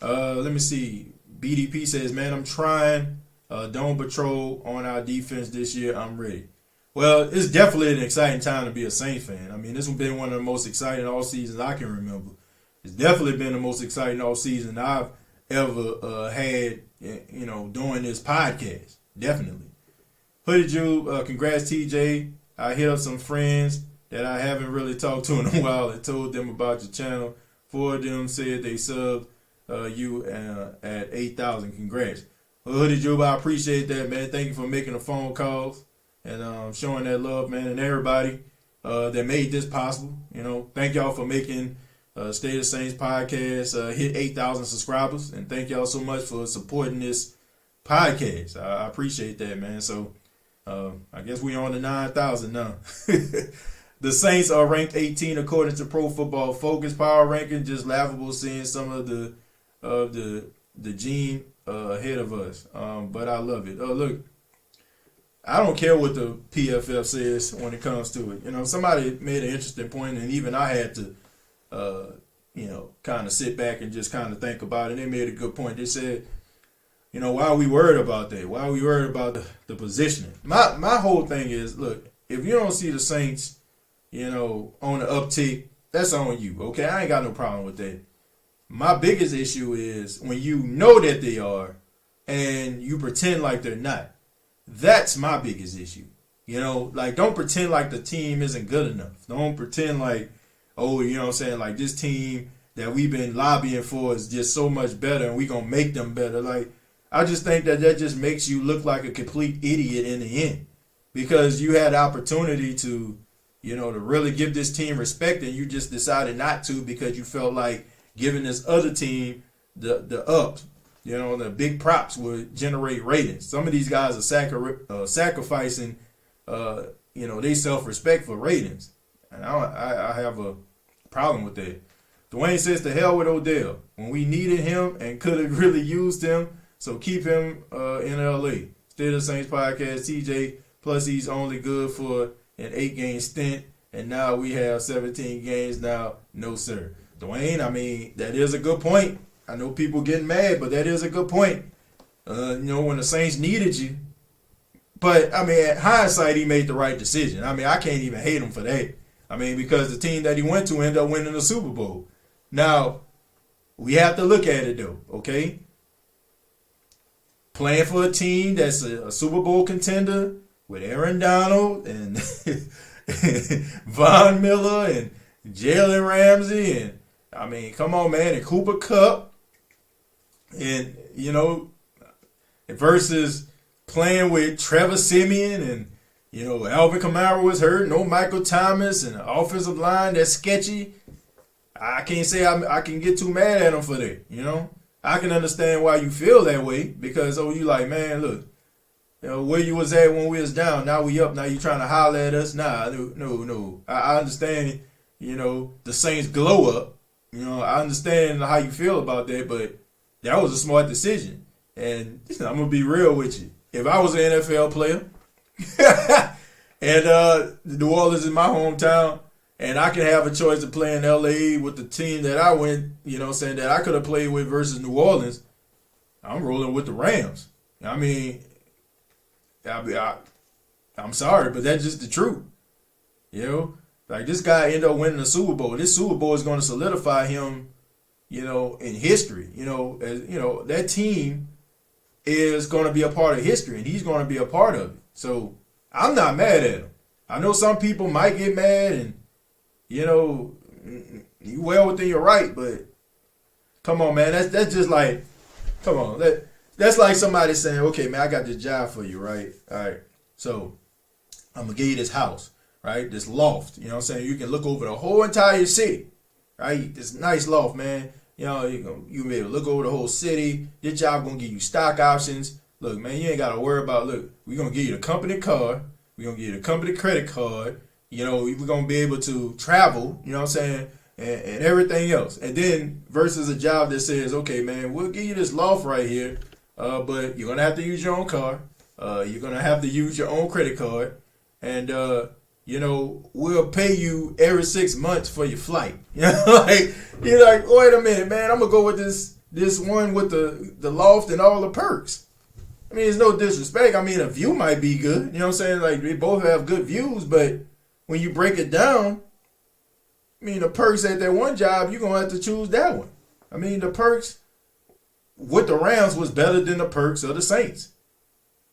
Let me see. BDP says, man, I'm trying Dome Patrol on our defense this year. I'm ready. Well, it's definitely an exciting time to be a Saints fan. I mean, this has been one of the most exciting all seasons I can remember. It's definitely been the most exciting all season I've ever had, doing this podcast. Definitely. Hoodie Jew, congrats, TJ. I hit up some friends that I haven't really talked to in a while and told them about your channel. 4 of them said they subbed you at 8,000. Congrats. Well, Hoodie Jew, I appreciate that, man. Thank you for making the phone calls and showing that love, man, and everybody that made this possible. Thank y'all for making State of Saints podcast hit 8,000 subscribers, and thank y'all so much for supporting this podcast. I appreciate that, man. So I guess we on the 9,000 now. The Saints are ranked 18 according to Pro Football Focus power ranking. Just laughable seeing some of the gene ahead of us, but I love it. Look, I don't care what the PFF says when it comes to it. You know, somebody made an interesting point, and even I had to, kind of sit back and just kind of think about it. They made a good point. They said, you know, why are we worried about that? Why are we worried about the positioning? My whole thing is, look, if you don't see the Saints, on the uptick, that's on you, okay? I ain't got no problem with that. My biggest issue is when you know that they are and you pretend like they're not. That's my biggest issue. Don't pretend like the team isn't good enough. Don't pretend like, like this team that we've been lobbying for is just so much better and we going to make them better. Like, I just think that just makes you look like a complete idiot in the end, because you had the opportunity to, to really give this team respect, and you just decided not to because you felt like giving this other team the ups, the big props would generate ratings. Some of these guys are sacrificing, their self-respect for ratings. And I have a problem with that. Dwayne says to hell with Odell. When we needed him and could have really used him, so keep him in L.A. State of the Saints podcast, TJ, plus he's only good for an 8-game stint, and now we have 17 games now. No, sir. Dwayne, I mean, that is a good point. I know people getting mad, but that is a good point. When the Saints needed you. But, I mean, at hindsight, he made the right decision. I mean, I can't even hate him for that. I mean, because the team that he went to ended up winning the Super Bowl. Now, we have to look at it, though, okay? Playing for a team that's a Super Bowl contender with Aaron Donald and Von Miller and Jalen Ramsey and, I mean, come on, man, and Cooper Kupp. And, versus playing with Trevor Siemian and, Alvin Kamara was hurt, no Michael Thomas, and the offensive line that's sketchy. I can't say I can get too mad at him for that, I can understand why you feel that way, because, you like, man, look, where you was at when we was down, now we up, now you trying to holler at us. Nah, no. I understand, the Saints glow up. I understand how you feel about that, but that was a smart decision. And I'm going to be real with you. If I was an NFL player and New Orleans is my hometown, and I can have a choice to play in L.A. with the team that I went, that I could have played with versus New Orleans, I'm rolling with the Rams. I mean, I'm sorry, but that's just the truth. Like, this guy ended up winning the Super Bowl. This Super Bowl is going to solidify him, in history. That team is going to be a part of history, and he's going to be a part of it. So I'm not mad at him. I know some people might get mad, and you well within your right, but come on, man. That's just like, come on. That's like somebody saying, okay, man, I got this job for you, right? All right. So I'm going to give you this house, right? This loft, you know what I'm saying? You can look over the whole entire city, right? This nice loft, man. You be able to look over the whole city. This job going to give you stock options. Look, man, you ain't got to worry about, look, we're going to give you the company car. We're going to give you the company credit card. We're going to be able to travel, you know what I'm saying, and everything else. And then versus a job that says, okay, man, we'll give you this loft right here, but you're going to have to use your own car. You're going to have to use your own credit card. And, we'll pay you every 6 months for your flight. You're like, wait a minute, man, I'm going to go with this one with the loft and all the perks. I mean, it's no disrespect. I mean, a view might be good. You know what I'm saying? Like, we both have good views, but when you break it down, I mean, the perks at that one job, you're going to have to choose that one. I mean, the perks with the Rams was better than the perks of the Saints.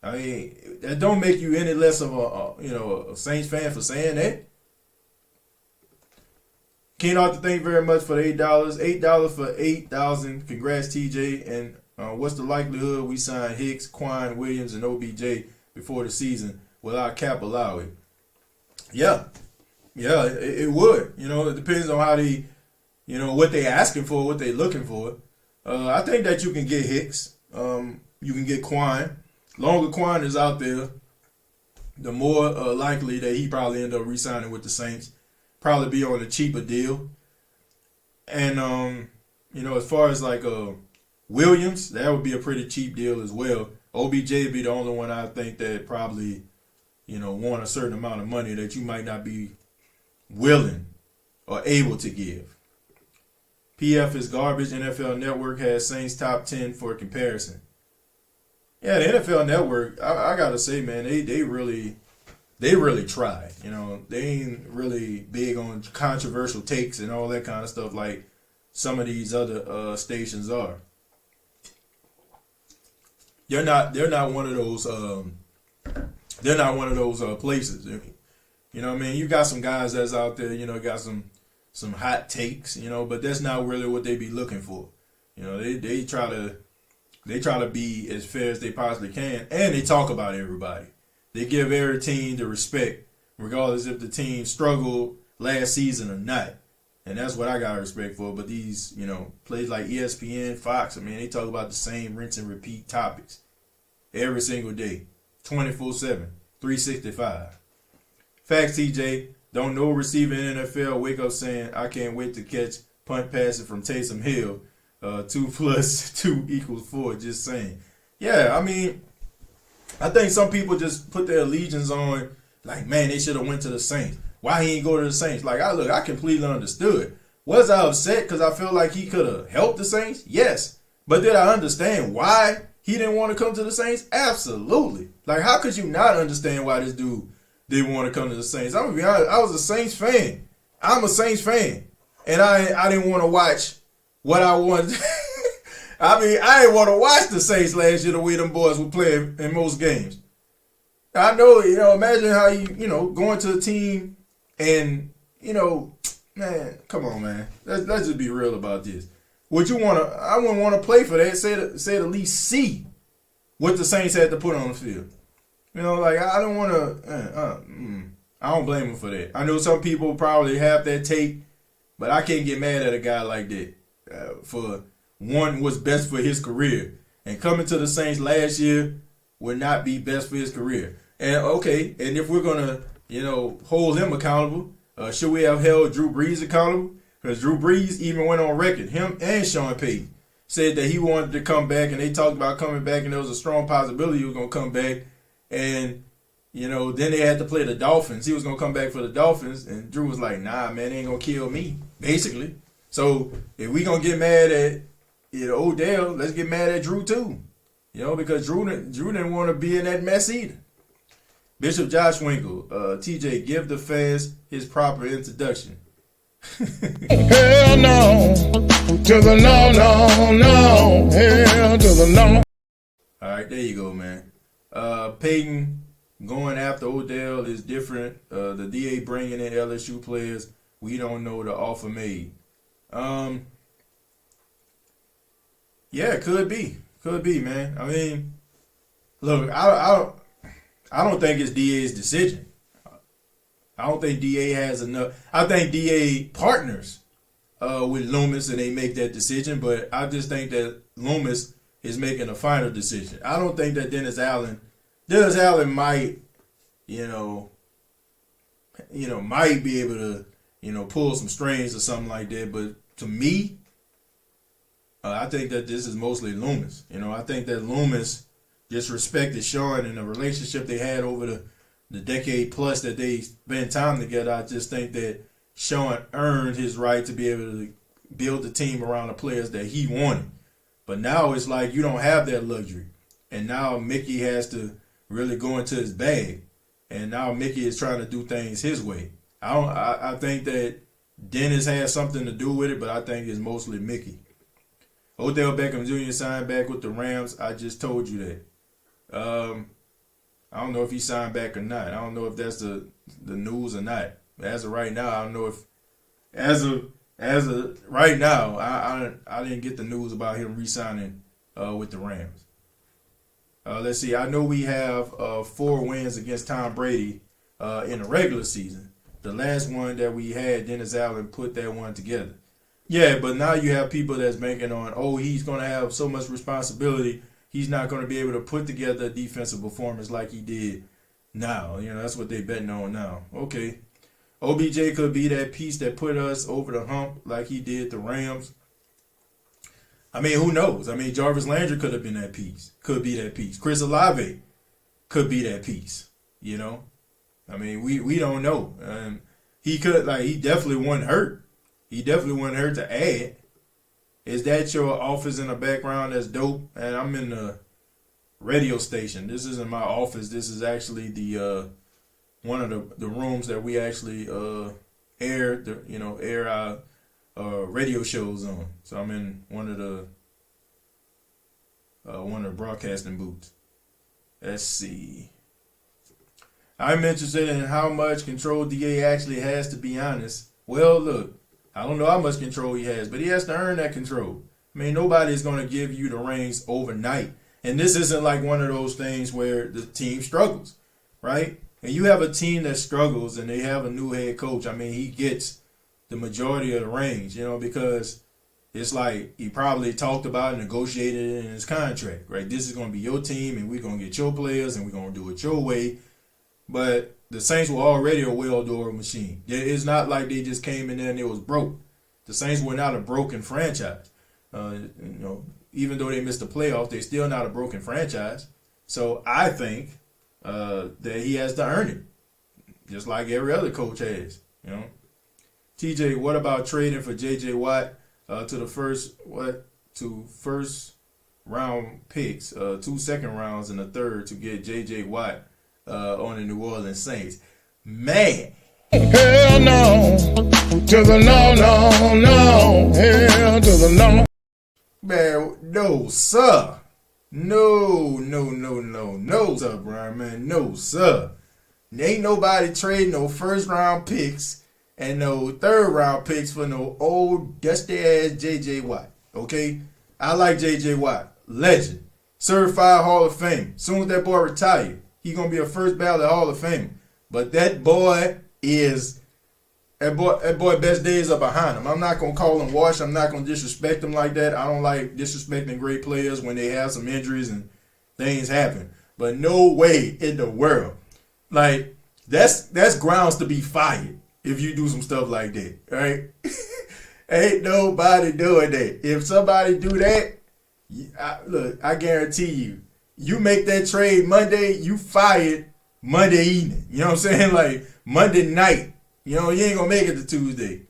I mean, that don't make you any less of a Saints fan for saying that. Ken Arthur, thank you very much for the $8. $8 for 8,000. Congrats, TJ. And what's the likelihood we sign Hicks, Quan, Williams, and OBJ before the season without Cap Lowry? Yeah, it would. It depends on how they, what they asking for, what they looking for. I think that you can get Hicks. You can get Quan. Longer Quan is out there, the more likely that he probably end up re-signing with the Saints. Probably be on a cheaper deal. And, as far as like Williams, that would be a pretty cheap deal as well. OBJ would be the only one I think that probably, want a certain amount of money that you might not be willing or able to give. PF is garbage. NFL Network has Saints top 10 for comparison. Yeah, the NFL Network, I gotta say, man, they really tried. They ain't really big on controversial takes and all that kind of stuff like some of these other stations are. They're not one of those. They're not one of those places. You know what I mean? You got some guys that's out there. Got some hot takes. But that's not really what they be looking for. They try to be as fair as they possibly can, and they talk about everybody. They give every team the respect, regardless if the team struggled last season or not. And that's what I got respect for. But these, places like ESPN, Fox, they talk about the same rinse and repeat topics every single day, 24/7, 365. Facts, TJ. Don't no receiver in NFL wake up saying, I can't wait to catch punt passes from Taysom Hill. 2 + 2 = 4. Just saying. Yeah, I think some people just put their allegiance on, like, man, they should have went to the Saints. Why he ain't go to the Saints? Like, I completely understood. Was I upset because I feel like he could have helped the Saints? Yes. But did I understand why he didn't want to come to the Saints? Absolutely. Like, how could you not understand why this dude didn't want to come to the Saints? I'm going to be honest. I was a Saints fan. I'm a Saints fan. And I didn't want to watch what I wanted. I didn't want to watch the Saints last year the way them boys were playing in most games. I know, imagine how you going to a team and, man, come on, man. Let's just be real about this. I wouldn't want to play for that. Say at least see what the Saints had to put on the field. I don't want to, I don't blame them for that. I know some people probably have that take, but I can't get mad at a guy like that for one what's best for his career. And coming to the Saints last year would not be best for his career. And okay, and if we're gonna, hold him accountable, should we have held Drew Brees accountable? Because Drew Brees even went on record, him and Sean Payton said that he wanted to come back, and they talked about coming back, and there was a strong possibility he was gonna come back. And then they had to play the Dolphins. He was gonna come back for the Dolphins, and Drew was like, "Nah, man, they ain't gonna kill me." Basically. So if we gonna get mad at Odell, let's get mad at Drew too. Because Drew didn't want to be in that mess either. Bishop Josh Winkle, TJ, give the fans his proper introduction. Hell no, to the no, hell to the no. All right, there you go, man. Peyton going after Odell is different. The DA bringing in LSU players, we don't know the offer made. Yeah, could be, man. Look, I don't think it's DA's decision. I don't think DA has enough. I think DA partners with Loomis and they make that decision, but I just think that Loomis is making a final decision. I don't think that Dennis Allen might, might be able to, pull some strings or something like that. But to me, I think that this is mostly Loomis. I think that Loomis just respected Sean and the relationship they had over the decade plus that they spent time together. I just think that Sean earned his right to be able to build the team around the players that he wanted. But now it's like you don't have that luxury. And now Mickey has to really go into his bag. And now Mickey is trying to do things his way. I think that Dennis has something to do with it, but I think it's mostly Mickey. Odell Beckham Jr. signed back with the Rams. I just told you that. I don't know if he signed back or not. I don't know if that's the news or not. As of right now, I don't know if as of right now, I didn't get the news about him re-signing with the Rams. Let's see. I know we have 4 wins against Tom Brady in the regular season. The last one that we had, Dennis Allen put that one together. Yeah, but now you have people that's banking on, oh, he's going to have so much responsibility, he's not going to be able to put together a defensive performance like he did now. That's what they betting on now. Okay. OBJ could be that piece that put us over the hump like he did the Rams. I mean, who knows? I mean, Jarvis Landry could have been that piece. Could be that piece. Chris Olave could be that piece. I mean, we don't know. He definitely wasn't hurt. He definitely wasn't hurt to add. Is that your office in the background that's dope? And I'm in the radio station. This isn't my office. This is actually the one of the rooms that we actually air our radio shows on. So I'm in one of the broadcasting booths. Let's see. I'm interested in how much control DA actually has, to be honest. Well, look, I don't know how much control he has, but he has to earn that control. I mean, nobody's going to give you the reins overnight. And this isn't like one of those things where the team struggles, right? And you have a team that struggles and they have a new head coach. I mean, he gets the majority of the reins, because it's like he probably talked about and negotiated it in his contract, right? This is going to be your team and we're going to get your players and we're going to do it your way. But the Saints were already a well-oiled machine. It's not like they just came in there and it was broke. The Saints were not a broken franchise. Even though they missed the playoffs, they're still not a broken franchise. So I think that he has to earn it, just like every other coach has. TJ, what about trading for J.J. Watt to first round picks, 2 second rounds and a third to get J.J. Watt on the New Orleans Saints? Man. Hell no. To the no. Hell to the no. Man, no, sir. No, sir, Brian, man. No, sir. Ain't nobody trading no first round picks and no third round picks for no old dusty ass J.J. Watt. Okay? I like J.J. Watt. Legend. Certified Hall of Fame. Soon as that boy retire, he gonna be a first ballot Hall of Fame. But that boy best days are behind him. I'm not gonna call him washed. I'm not gonna disrespect him like that. I don't like disrespecting great players when they have some injuries and things happen. But no way in the world. Like, that's grounds to be fired if you do some stuff like that, right? Ain't nobody doing that. If somebody do that, I guarantee you make that trade Monday, you fired Monday evening. You know what I'm saying? Like, Monday night. You ain't going to make it to Tuesday.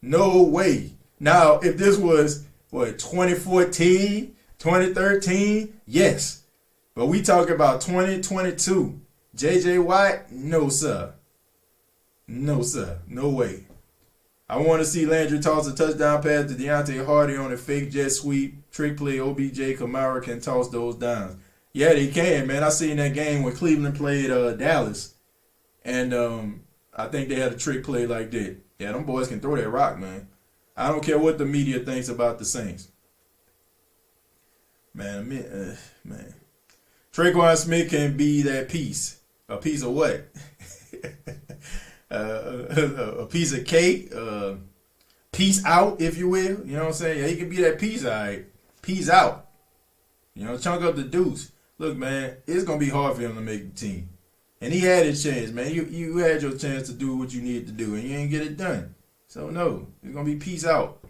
No way. Now, if this was, 2014, 2013, yes. But we talking about 2022. J.J. Watt, no, sir. No, sir. No way. I want to see Landry toss a touchdown pass to Deontay Hardy on a fake jet sweep. Trick play, OBJ, Kamara can toss those downs. Yeah, they can, man. I seen that game when Cleveland played Dallas. And I think they had a trick play like that. Yeah, them boys can throw that rock, man. I don't care what the media thinks about the Saints. Man. Traquan Smith can be that piece. A piece of what? A piece of cake. Peace out, if you will. You know what I'm saying? Yeah, he can be that piece, all right. Peace out. Chunk up the deuce. Look, man, it's going to be hard for him to make the team. And he had his chance, man. You had your chance to do what you needed to do, and you ain't get it done. So, no, it's going to be peace out.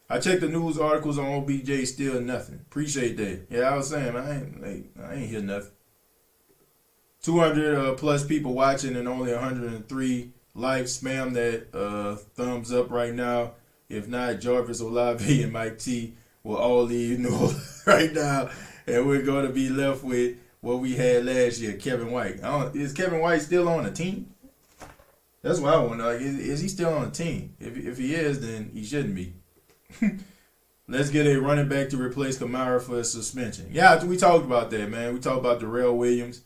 I checked the news articles on OBJ, still nothing. Appreciate that. Yeah, I was saying, man, I ain't hear nothing. 200 plus people watching and only 103 likes. Spam that thumbs up right now. If not, Jarvis, Olave, and Mike T will all leave New Orleans right now. And we're going to be left with what we had last year, Kevin White. Is Kevin White still on the team? That's what I want to know. Like, is he still on the team? If he is, then he shouldn't be. Let's get a running back to replace Kamara for a suspension. Yeah, we talked about that, man. We talked about Darrell Williams.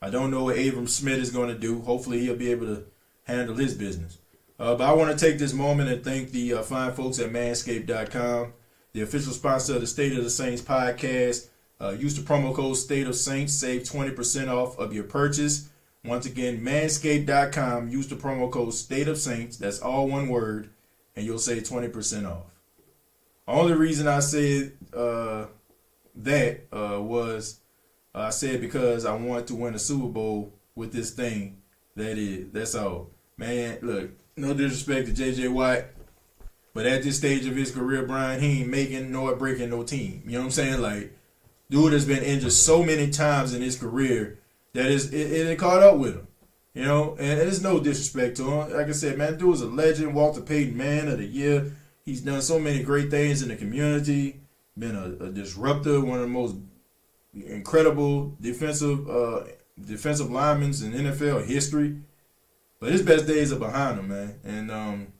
I don't know what Abram Smith is going to do. Hopefully he'll be able to handle his business. But I want to take this moment and thank the fine folks at Manscaped.com, the official sponsor of the State of the Saints podcast. Use the promo code State of Saints, save 20% off of your purchase. Once again, Manscaped.com. Use the promo code State of Saints. That's all one word, and you'll save 20% off. Only reason I said that was I said because I want to win a Super Bowl with this thing. That's all. Man, look, no disrespect to J.J. Watt, but at this stage of his career, Brian, he ain't making nor breaking no team. You know what I'm saying? Like, dude has been injured so many times in his career that it caught up with him. You know, and there's no disrespect to him. Like I said, man, dude is a legend, Walter Payton Man of the Year. He's done so many great things in the community, been a disruptor, one of the most incredible defensive linemen in NFL history. But his best days are behind him, man. And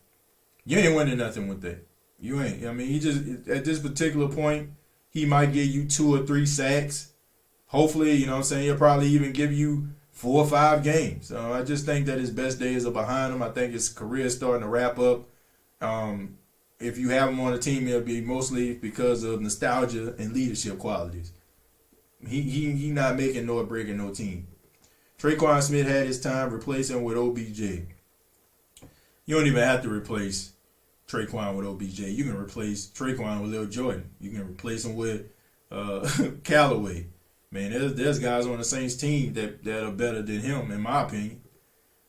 you ain't winning nothing with that. You ain't. I mean, he just, at this particular point, he might give you 2 or 3 sacks. Hopefully, you know what I'm saying, he'll probably even give you 4 or 5 games. I just think that his best days are behind him. I think his career is starting to wrap up. If you have him on the team, it'll be mostly because of nostalgia and leadership qualities. He not making nor breaking no team. Traquan Smith had his time. Replace him with OBJ. You don't even have to replace Traquan with OBJ. You can replace Traquan with Lil Jordan. You can replace him with Callaway. Man, there's guys on the Saints team that are better than him, in my opinion.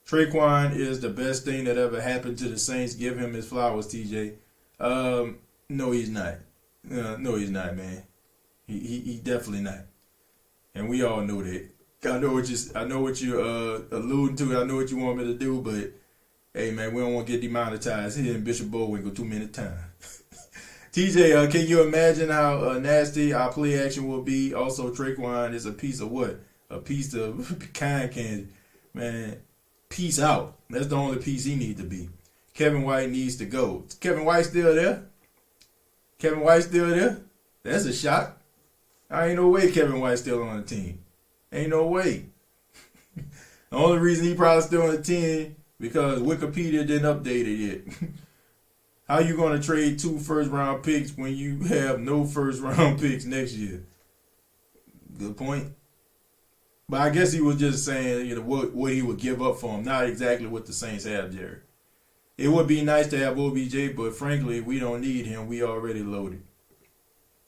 Traquan is the best thing that ever happened to the Saints. Give him his flowers, TJ. No, he's not. No, he's not, man. He definitely not. And we all know that. I know what you're alluding to. I know what you want me to do, but hey, man, we don't want to get demonetized here in Bishop Bullwinkle too many times. TJ, can you imagine how nasty our play action will be? Also, Traquan is a piece of what? A piece of pecan candy. Man, peace out. That's the only piece he needs to be. Kevin White needs to go. Kevin White still there? Kevin White still there? That's a shock. I ain't no way Kevin White's still on the team. Ain't no way. The only reason he probably still on the team because Wikipedia didn't update it yet. How you going to trade 2 first-round picks when you have no first-round picks next year? Good point. But I guess he was just saying, you know, what he would give up for him, not exactly what the Saints have, Jerry. It would be nice to have OBJ, but frankly, we don't need him. We already loaded.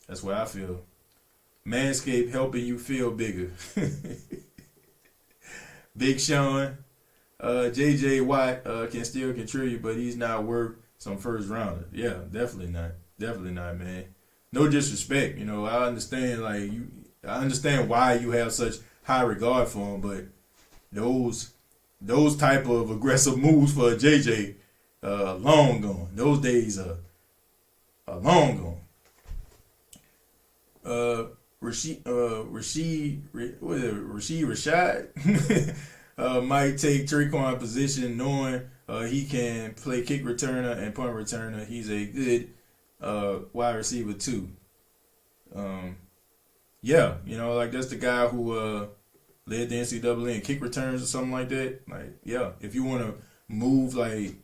That's what I feel. Manscaped helping you feel bigger. Big Sean, J.J. Watt can still contribute, but he's not worth some first rounder. Yeah, definitely not. Definitely not, man. No disrespect, you know. I understand, I understand why you have such high regard for him, but those type of aggressive moves for a JJ, long gone. Those days are long gone. Rashid Rashad might take Traquan's position, knowing he can play kick returner and punt returner. He's a good wide receiver too. Yeah, you know, like that's the guy who led the NCAA in kick returns or something like that. Like, yeah, if you want to move like,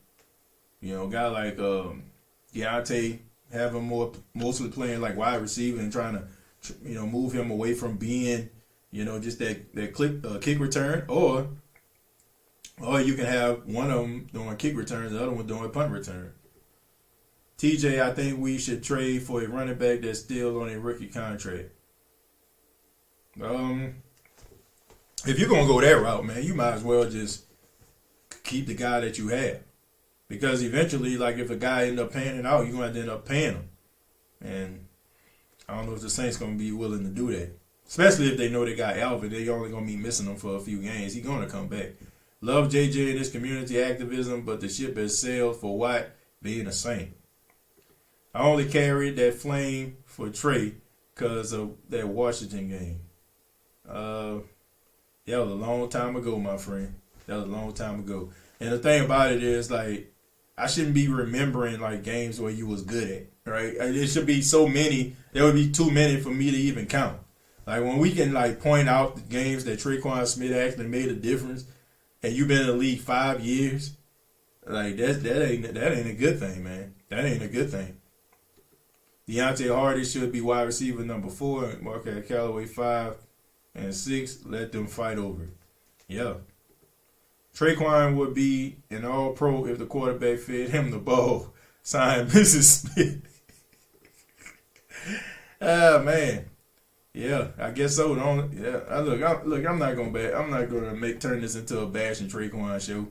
you know, a guy like Deontay, have him mostly playing like wide receiver and trying to, you know, move him away from being, you know, just that kick return, or you can have one of them doing kick returns, the other one doing punt return. TJ, I think we should trade for a running back that's still on a rookie contract. If you're gonna go that route, man, you might as well just keep the guy that you have, because eventually, like if a guy end up paying it out, you're gonna have to end up paying him, and I don't know if the Saints gonna be willing to do that, especially if they know they got Alvin. They only gonna be missing him for a few games. He's gonna come back. Love JJ and his community activism, but the ship has sailed for Watt being a Saint. I only carried that flame for Trey because of that Washington game. That was a long time ago, my friend. That was a long time ago. And the thing about it is, like, I shouldn't be remembering, like, games where you was good at, right? There should be so many. There would be too many for me to even count. Like, when we can, like, point out the games that Traquan Smith actually made a difference, and you've been in the league 5 years, like, that ain't a good thing, man. That ain't a good thing. Deontay Hardy should be wide receiver number 4. Marquez Callaway 5 and 6. Let them fight over it. Yeah. Traquan would be an all-pro if the quarterback fed him the ball. Signed, Mrs. Smith. Ah, man. Yeah, I guess so. I'm not gonna turn this into a bash and Traquan show.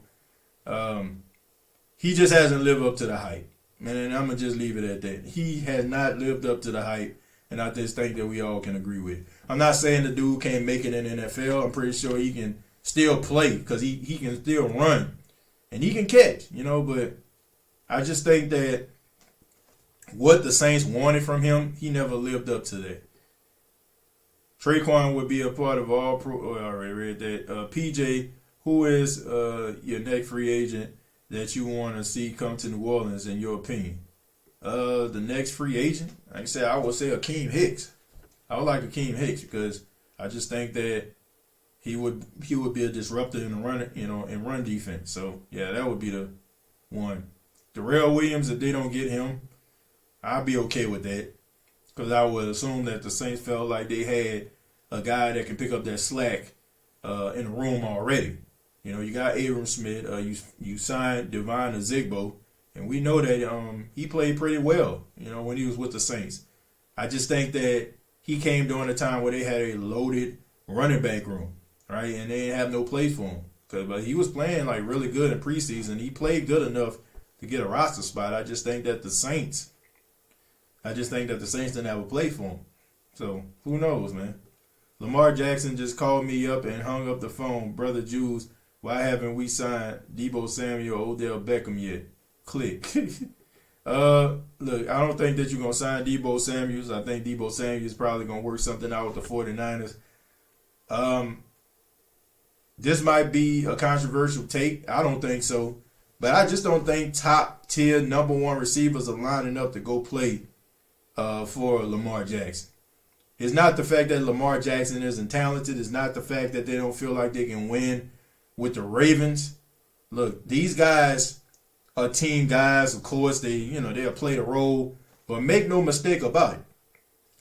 He just hasn't lived up to the hype, and I'm gonna just leave it at that. He has not lived up to the hype, and I just think that we all can agree with. I'm not saying the dude can't make it in the NFL. I'm pretty sure he can still play because he can still run and he can catch, But I just think that what the Saints wanted from him, he never lived up to that. Traquan would be a part of all pro. I already read that. PJ, who is your next free agent that you want to see come to New Orleans, in your opinion? The next free agent, like I said, I would say Akeem Hicks. I would like Akeem Hicks because I just think that he would be a disruptor in the run, in run defense. So yeah, that would be the one. Darrell Williams, if they don't get him, I'd be okay with that because I would assume that the Saints felt like they had a guy that can pick up that slack in the room already. You got Abram Smith. You signed Devine Azigbo, and we know that he played pretty well. When he was with the Saints. I just think that he came during a time where they had a loaded running back room, right? And they didn't have no place for him. But he was playing like really good in preseason. He played good enough to get a roster spot. I just think that the Saints didn't have a play for him. So who knows, man? Lamar Jackson just called me up and hung up the phone. Brother Jules, why haven't we signed Deebo Samuel or Odell Beckham yet? Click. Look, I don't think that you're going to sign Deebo Samuels. I think Deebo Samuels is probably going to work something out with the 49ers. This might be a controversial take. I don't think so. But I just don't think top-tier number one receivers are lining up to go play for Lamar Jackson. It's not the fact that Lamar Jackson isn't talented. It's not the fact that they don't feel like they can win with the Ravens. Look, these guys are team guys. Of course, they'll play the role. But make no mistake about it.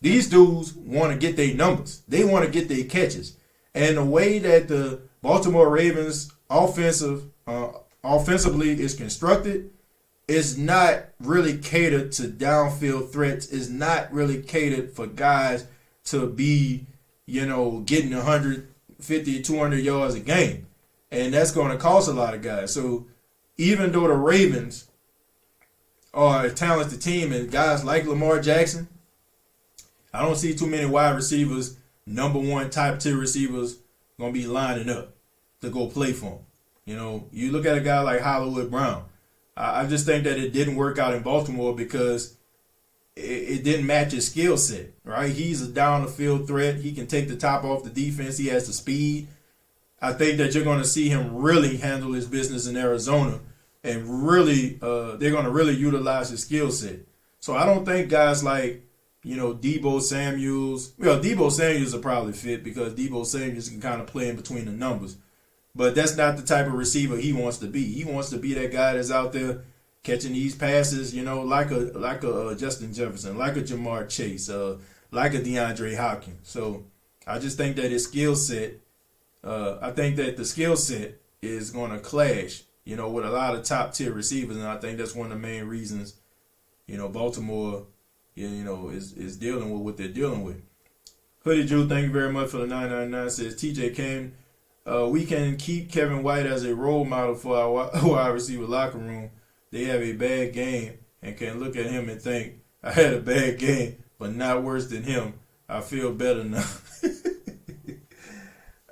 These dudes want to get their numbers. They want to get their catches. And the way that the Baltimore Ravens offensively is constructed is not really catered to downfield threats. It's not really catered for guys to be, getting 150, 200 yards a game. And that's going to cost a lot of guys. So even though the Ravens are a talented team and guys like Lamar Jackson, I don't see too many wide receivers, number one type tier receivers, going to be lining up to go play for him. You look at a guy like Hollywood Brown. I just think that it didn't work out in Baltimore because it didn't match his skill set, right? He's a down the field threat. He can take the top off the defense. He has the speed. I think that you're going to see him really handle his business in Arizona and really, they're going to really utilize his skill set. So I don't think guys like, Deebo Samuels, Deebo Samuels are probably fit because Deebo Samuels can kind of play in between the numbers. But that's not the type of receiver he wants to be. He wants to be that guy that's out there catching these passes, like a Justin Jefferson, like a Jamar Chase, like a DeAndre Hopkins. So I just think that his skill set, I think that the skill set is going to clash, with a lot of top tier receivers, and I think that's one of the main reasons, Baltimore, is dealing with what they're dealing with. Hoodie Drew, thank you very much for the 999. Says TJ Kane. We can keep Kevin White as a role model for our wide receiver locker room. They have a bad game and can look at him and think, I had a bad game, but not worse than him. I feel better now.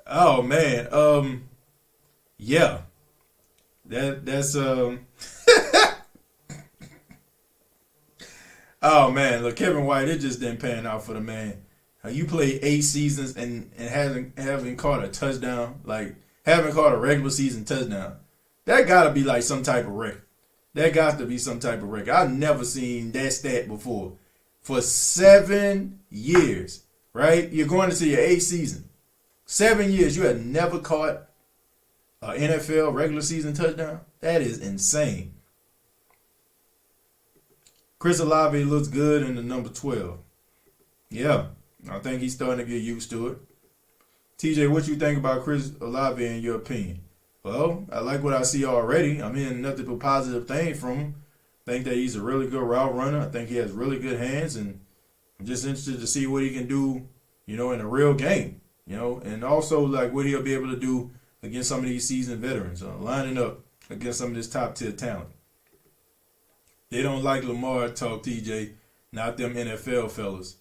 Oh, man. Yeah. That's Oh, man. Look, Kevin White, it just didn't pan out for the man. You played 8 seasons and haven't caught a touchdown, haven't caught a regular season touchdown. That got to be like some type of record. That got to be some type of record. I've never seen that stat before. For 7 years, right? You're going into your 8th season. 7 years, you have never caught an NFL regular season touchdown. That is insane. Chris Olave looks good in the number 12. Yeah. I think he's starting to get used to it. TJ, what you think about Chris Olave in your opinion? Well, I like what I see already. I'm hearing nothing but positive things from him. I think that he's a really good route runner. I think he has really good hands, and I'm just interested to see what he can do, in a real game, and also like what he'll be able to do against some of these seasoned veterans, lining up against some of this top tier talent. They don't like Lamar talk, TJ, not them NFL fellas.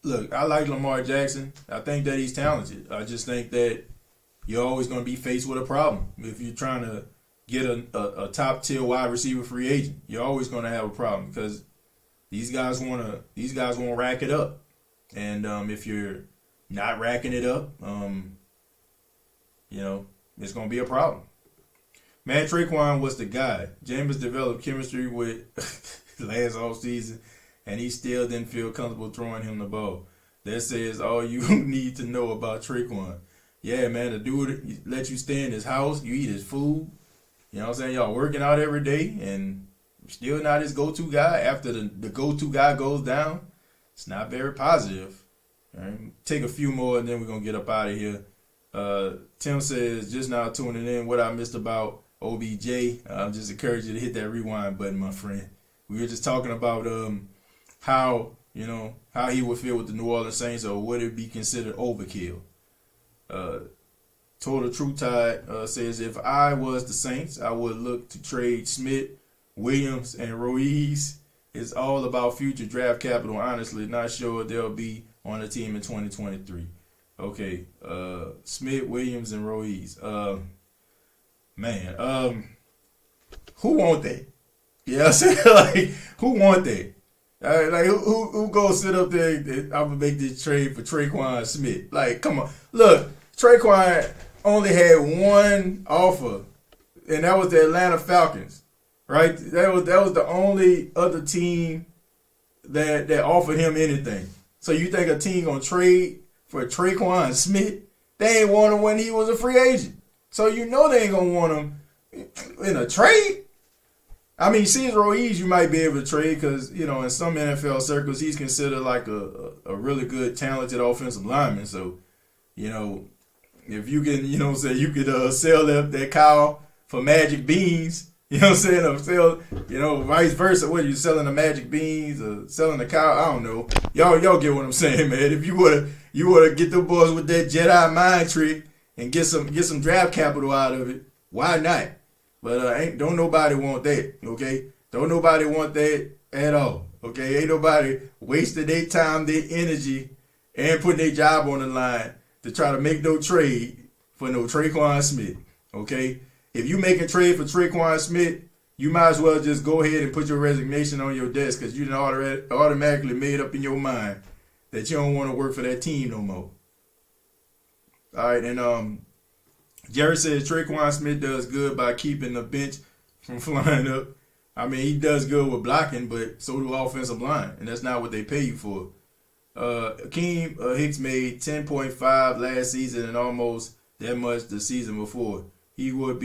Look, I like Lamar Jackson. I think that he's talented. I just think that you're always going to be faced with a problem if you're trying to get a top tier wide receiver free agent. You're always going to have a problem because these guys want to rack it up, and if you're not racking it up, it's going to be a problem. Man, Traquan was the guy. Jameis developed chemistry with last offseason, and he still didn't feel comfortable throwing him the ball. That says all you need to know about Traquan. Yeah, man, the dude let you stay in his house. You eat his food. You know what I'm saying? Y'all working out every day, and still not his go-to guy. After the go-to guy goes down, it's not very positive. All right, take a few more, and then we're going to get up out of here. Tim says, just now tuning in, what I missed about OBJ. I'm just encourage you to hit that rewind button, my friend. We were just talking about how he would feel with the New Orleans Saints, or would it be considered overkill? Total True Tide says, if I was the Saints, I would look to trade Smith, Williams, and Ruiz. It's all about future draft capital. Honestly, not sure they'll be on the team in 2023. Okay, Smith, Williams, and Ruiz. Who want that? Yeah, I'm saying, like, who want that? Like, who go sit up there and I'm gonna make this trade for Traquan Smith? Like, come on, look, Traquan only had one offer, and that was the Atlanta Falcons, right? That was the only other team that offered him anything. So you think a team gonna trade for Traquan Smith? They ain't want him when he was a free agent. So you know they ain't gonna want him in a trade. I mean, Cesar Ruiz you might be able to trade because, in some NFL circles he's considered like a really good, talented offensive lineman. So, if you can, you could sell that cow for magic beans, or sell, vice versa. What, you selling the magic beans or selling the cow? I don't know. Y'all get what I'm saying, man. If you would get the boys with that Jedi mind trick and get some draft capital out of it, why not? But don't nobody want that, okay? Don't nobody want that at all, okay? Ain't nobody wasting their time, their energy, and putting their job on the line to try to make no trade for no Traquan Smith, okay? If you make a trade for Traquan Smith, you might as well just go ahead and put your resignation on your desk because you automatically made up in your mind that you don't want to work for that team no more. All right, and Jerry says Traquan Smith does good by keeping the bench from flying up. I mean, he does good with blocking, but so do offensive line, and that's not what they pay you for. Akeem Hicks made 10.5 last season and almost that much the season before. He would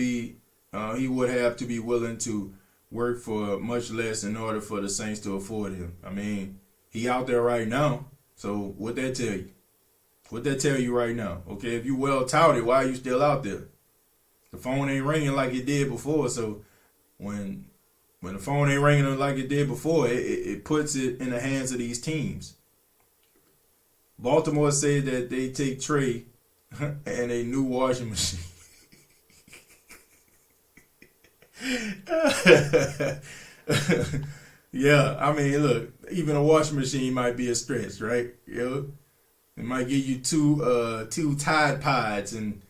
have to be willing to work for much less in order for the Saints to afford him. I mean, he out there right now, so what that tell you? What that tell you right now? Okay, if you well touted, why are you still out there? The phone ain't ringing like it did before. So when the phone ain't ringing like it did before, it puts it in the hands of these teams. Baltimore said that they take Trey and a new washing machine. Yeah, I mean, look, even a washing machine might be a stretch, right? It might give you two Tide Pods and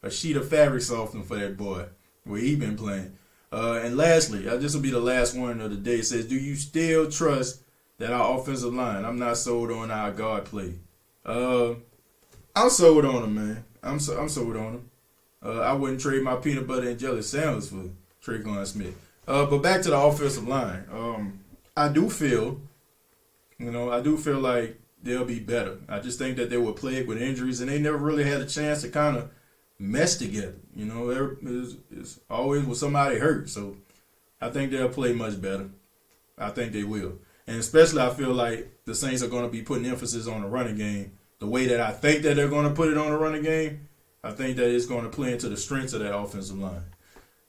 a sheet of fabric softener for that boy where he been playing. And lastly, this will be the last one of the day. It says, do you still trust that our offensive line? I'm not sold on our guard play. I'm sold on him, man. I'm sold on him. I wouldn't trade my peanut butter and jelly sandwich for Traquan Smith. But back to the offensive line. I do feel like they'll be better. I just think that they were plagued with injuries, and they never really had a chance to kind of mesh together. It's always with somebody hurt. So I think they'll play much better. I think they will. And especially I feel like the Saints are going to be putting emphasis on the running game. The way that I think that they're going to put it on the running game, I think that it's going to play into the strengths of that offensive line.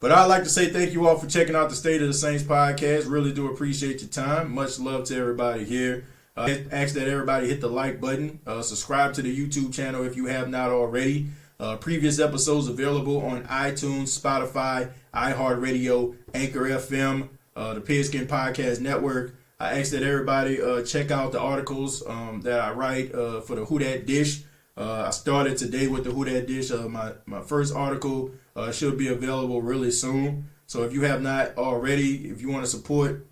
But I'd like to say thank you all for checking out the State of the Saints podcast. Really do appreciate your time. Much love to everybody here. Ask that everybody hit the like button. Subscribe to the YouTube channel if you have not already. Previous episodes available on iTunes, Spotify, iHeartRadio, Anchor FM, the Pigskin Podcast Network. I ask that everybody check out the articles that I write for the Who Dat Dish. I started today with the Who Dat Dish. My first article should be available really soon. So if you have not already, if you want to support,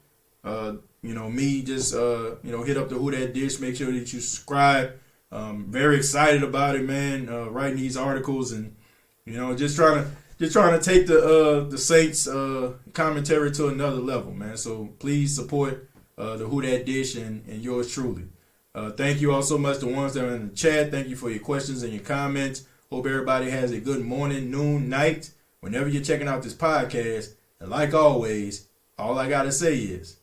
me, just hit up the Who Dat Dish. Make sure that you subscribe. Very excited about it, man. Writing these articles and just trying to take the Saints commentary to another level, man. So please support the Who Dat Dish and yours truly. Thank you all so much, the ones that are in the chat. Thank you for your questions and your comments. Hope everybody has a good morning, noon, night, whenever you're checking out this podcast. And like always, all I got to say is,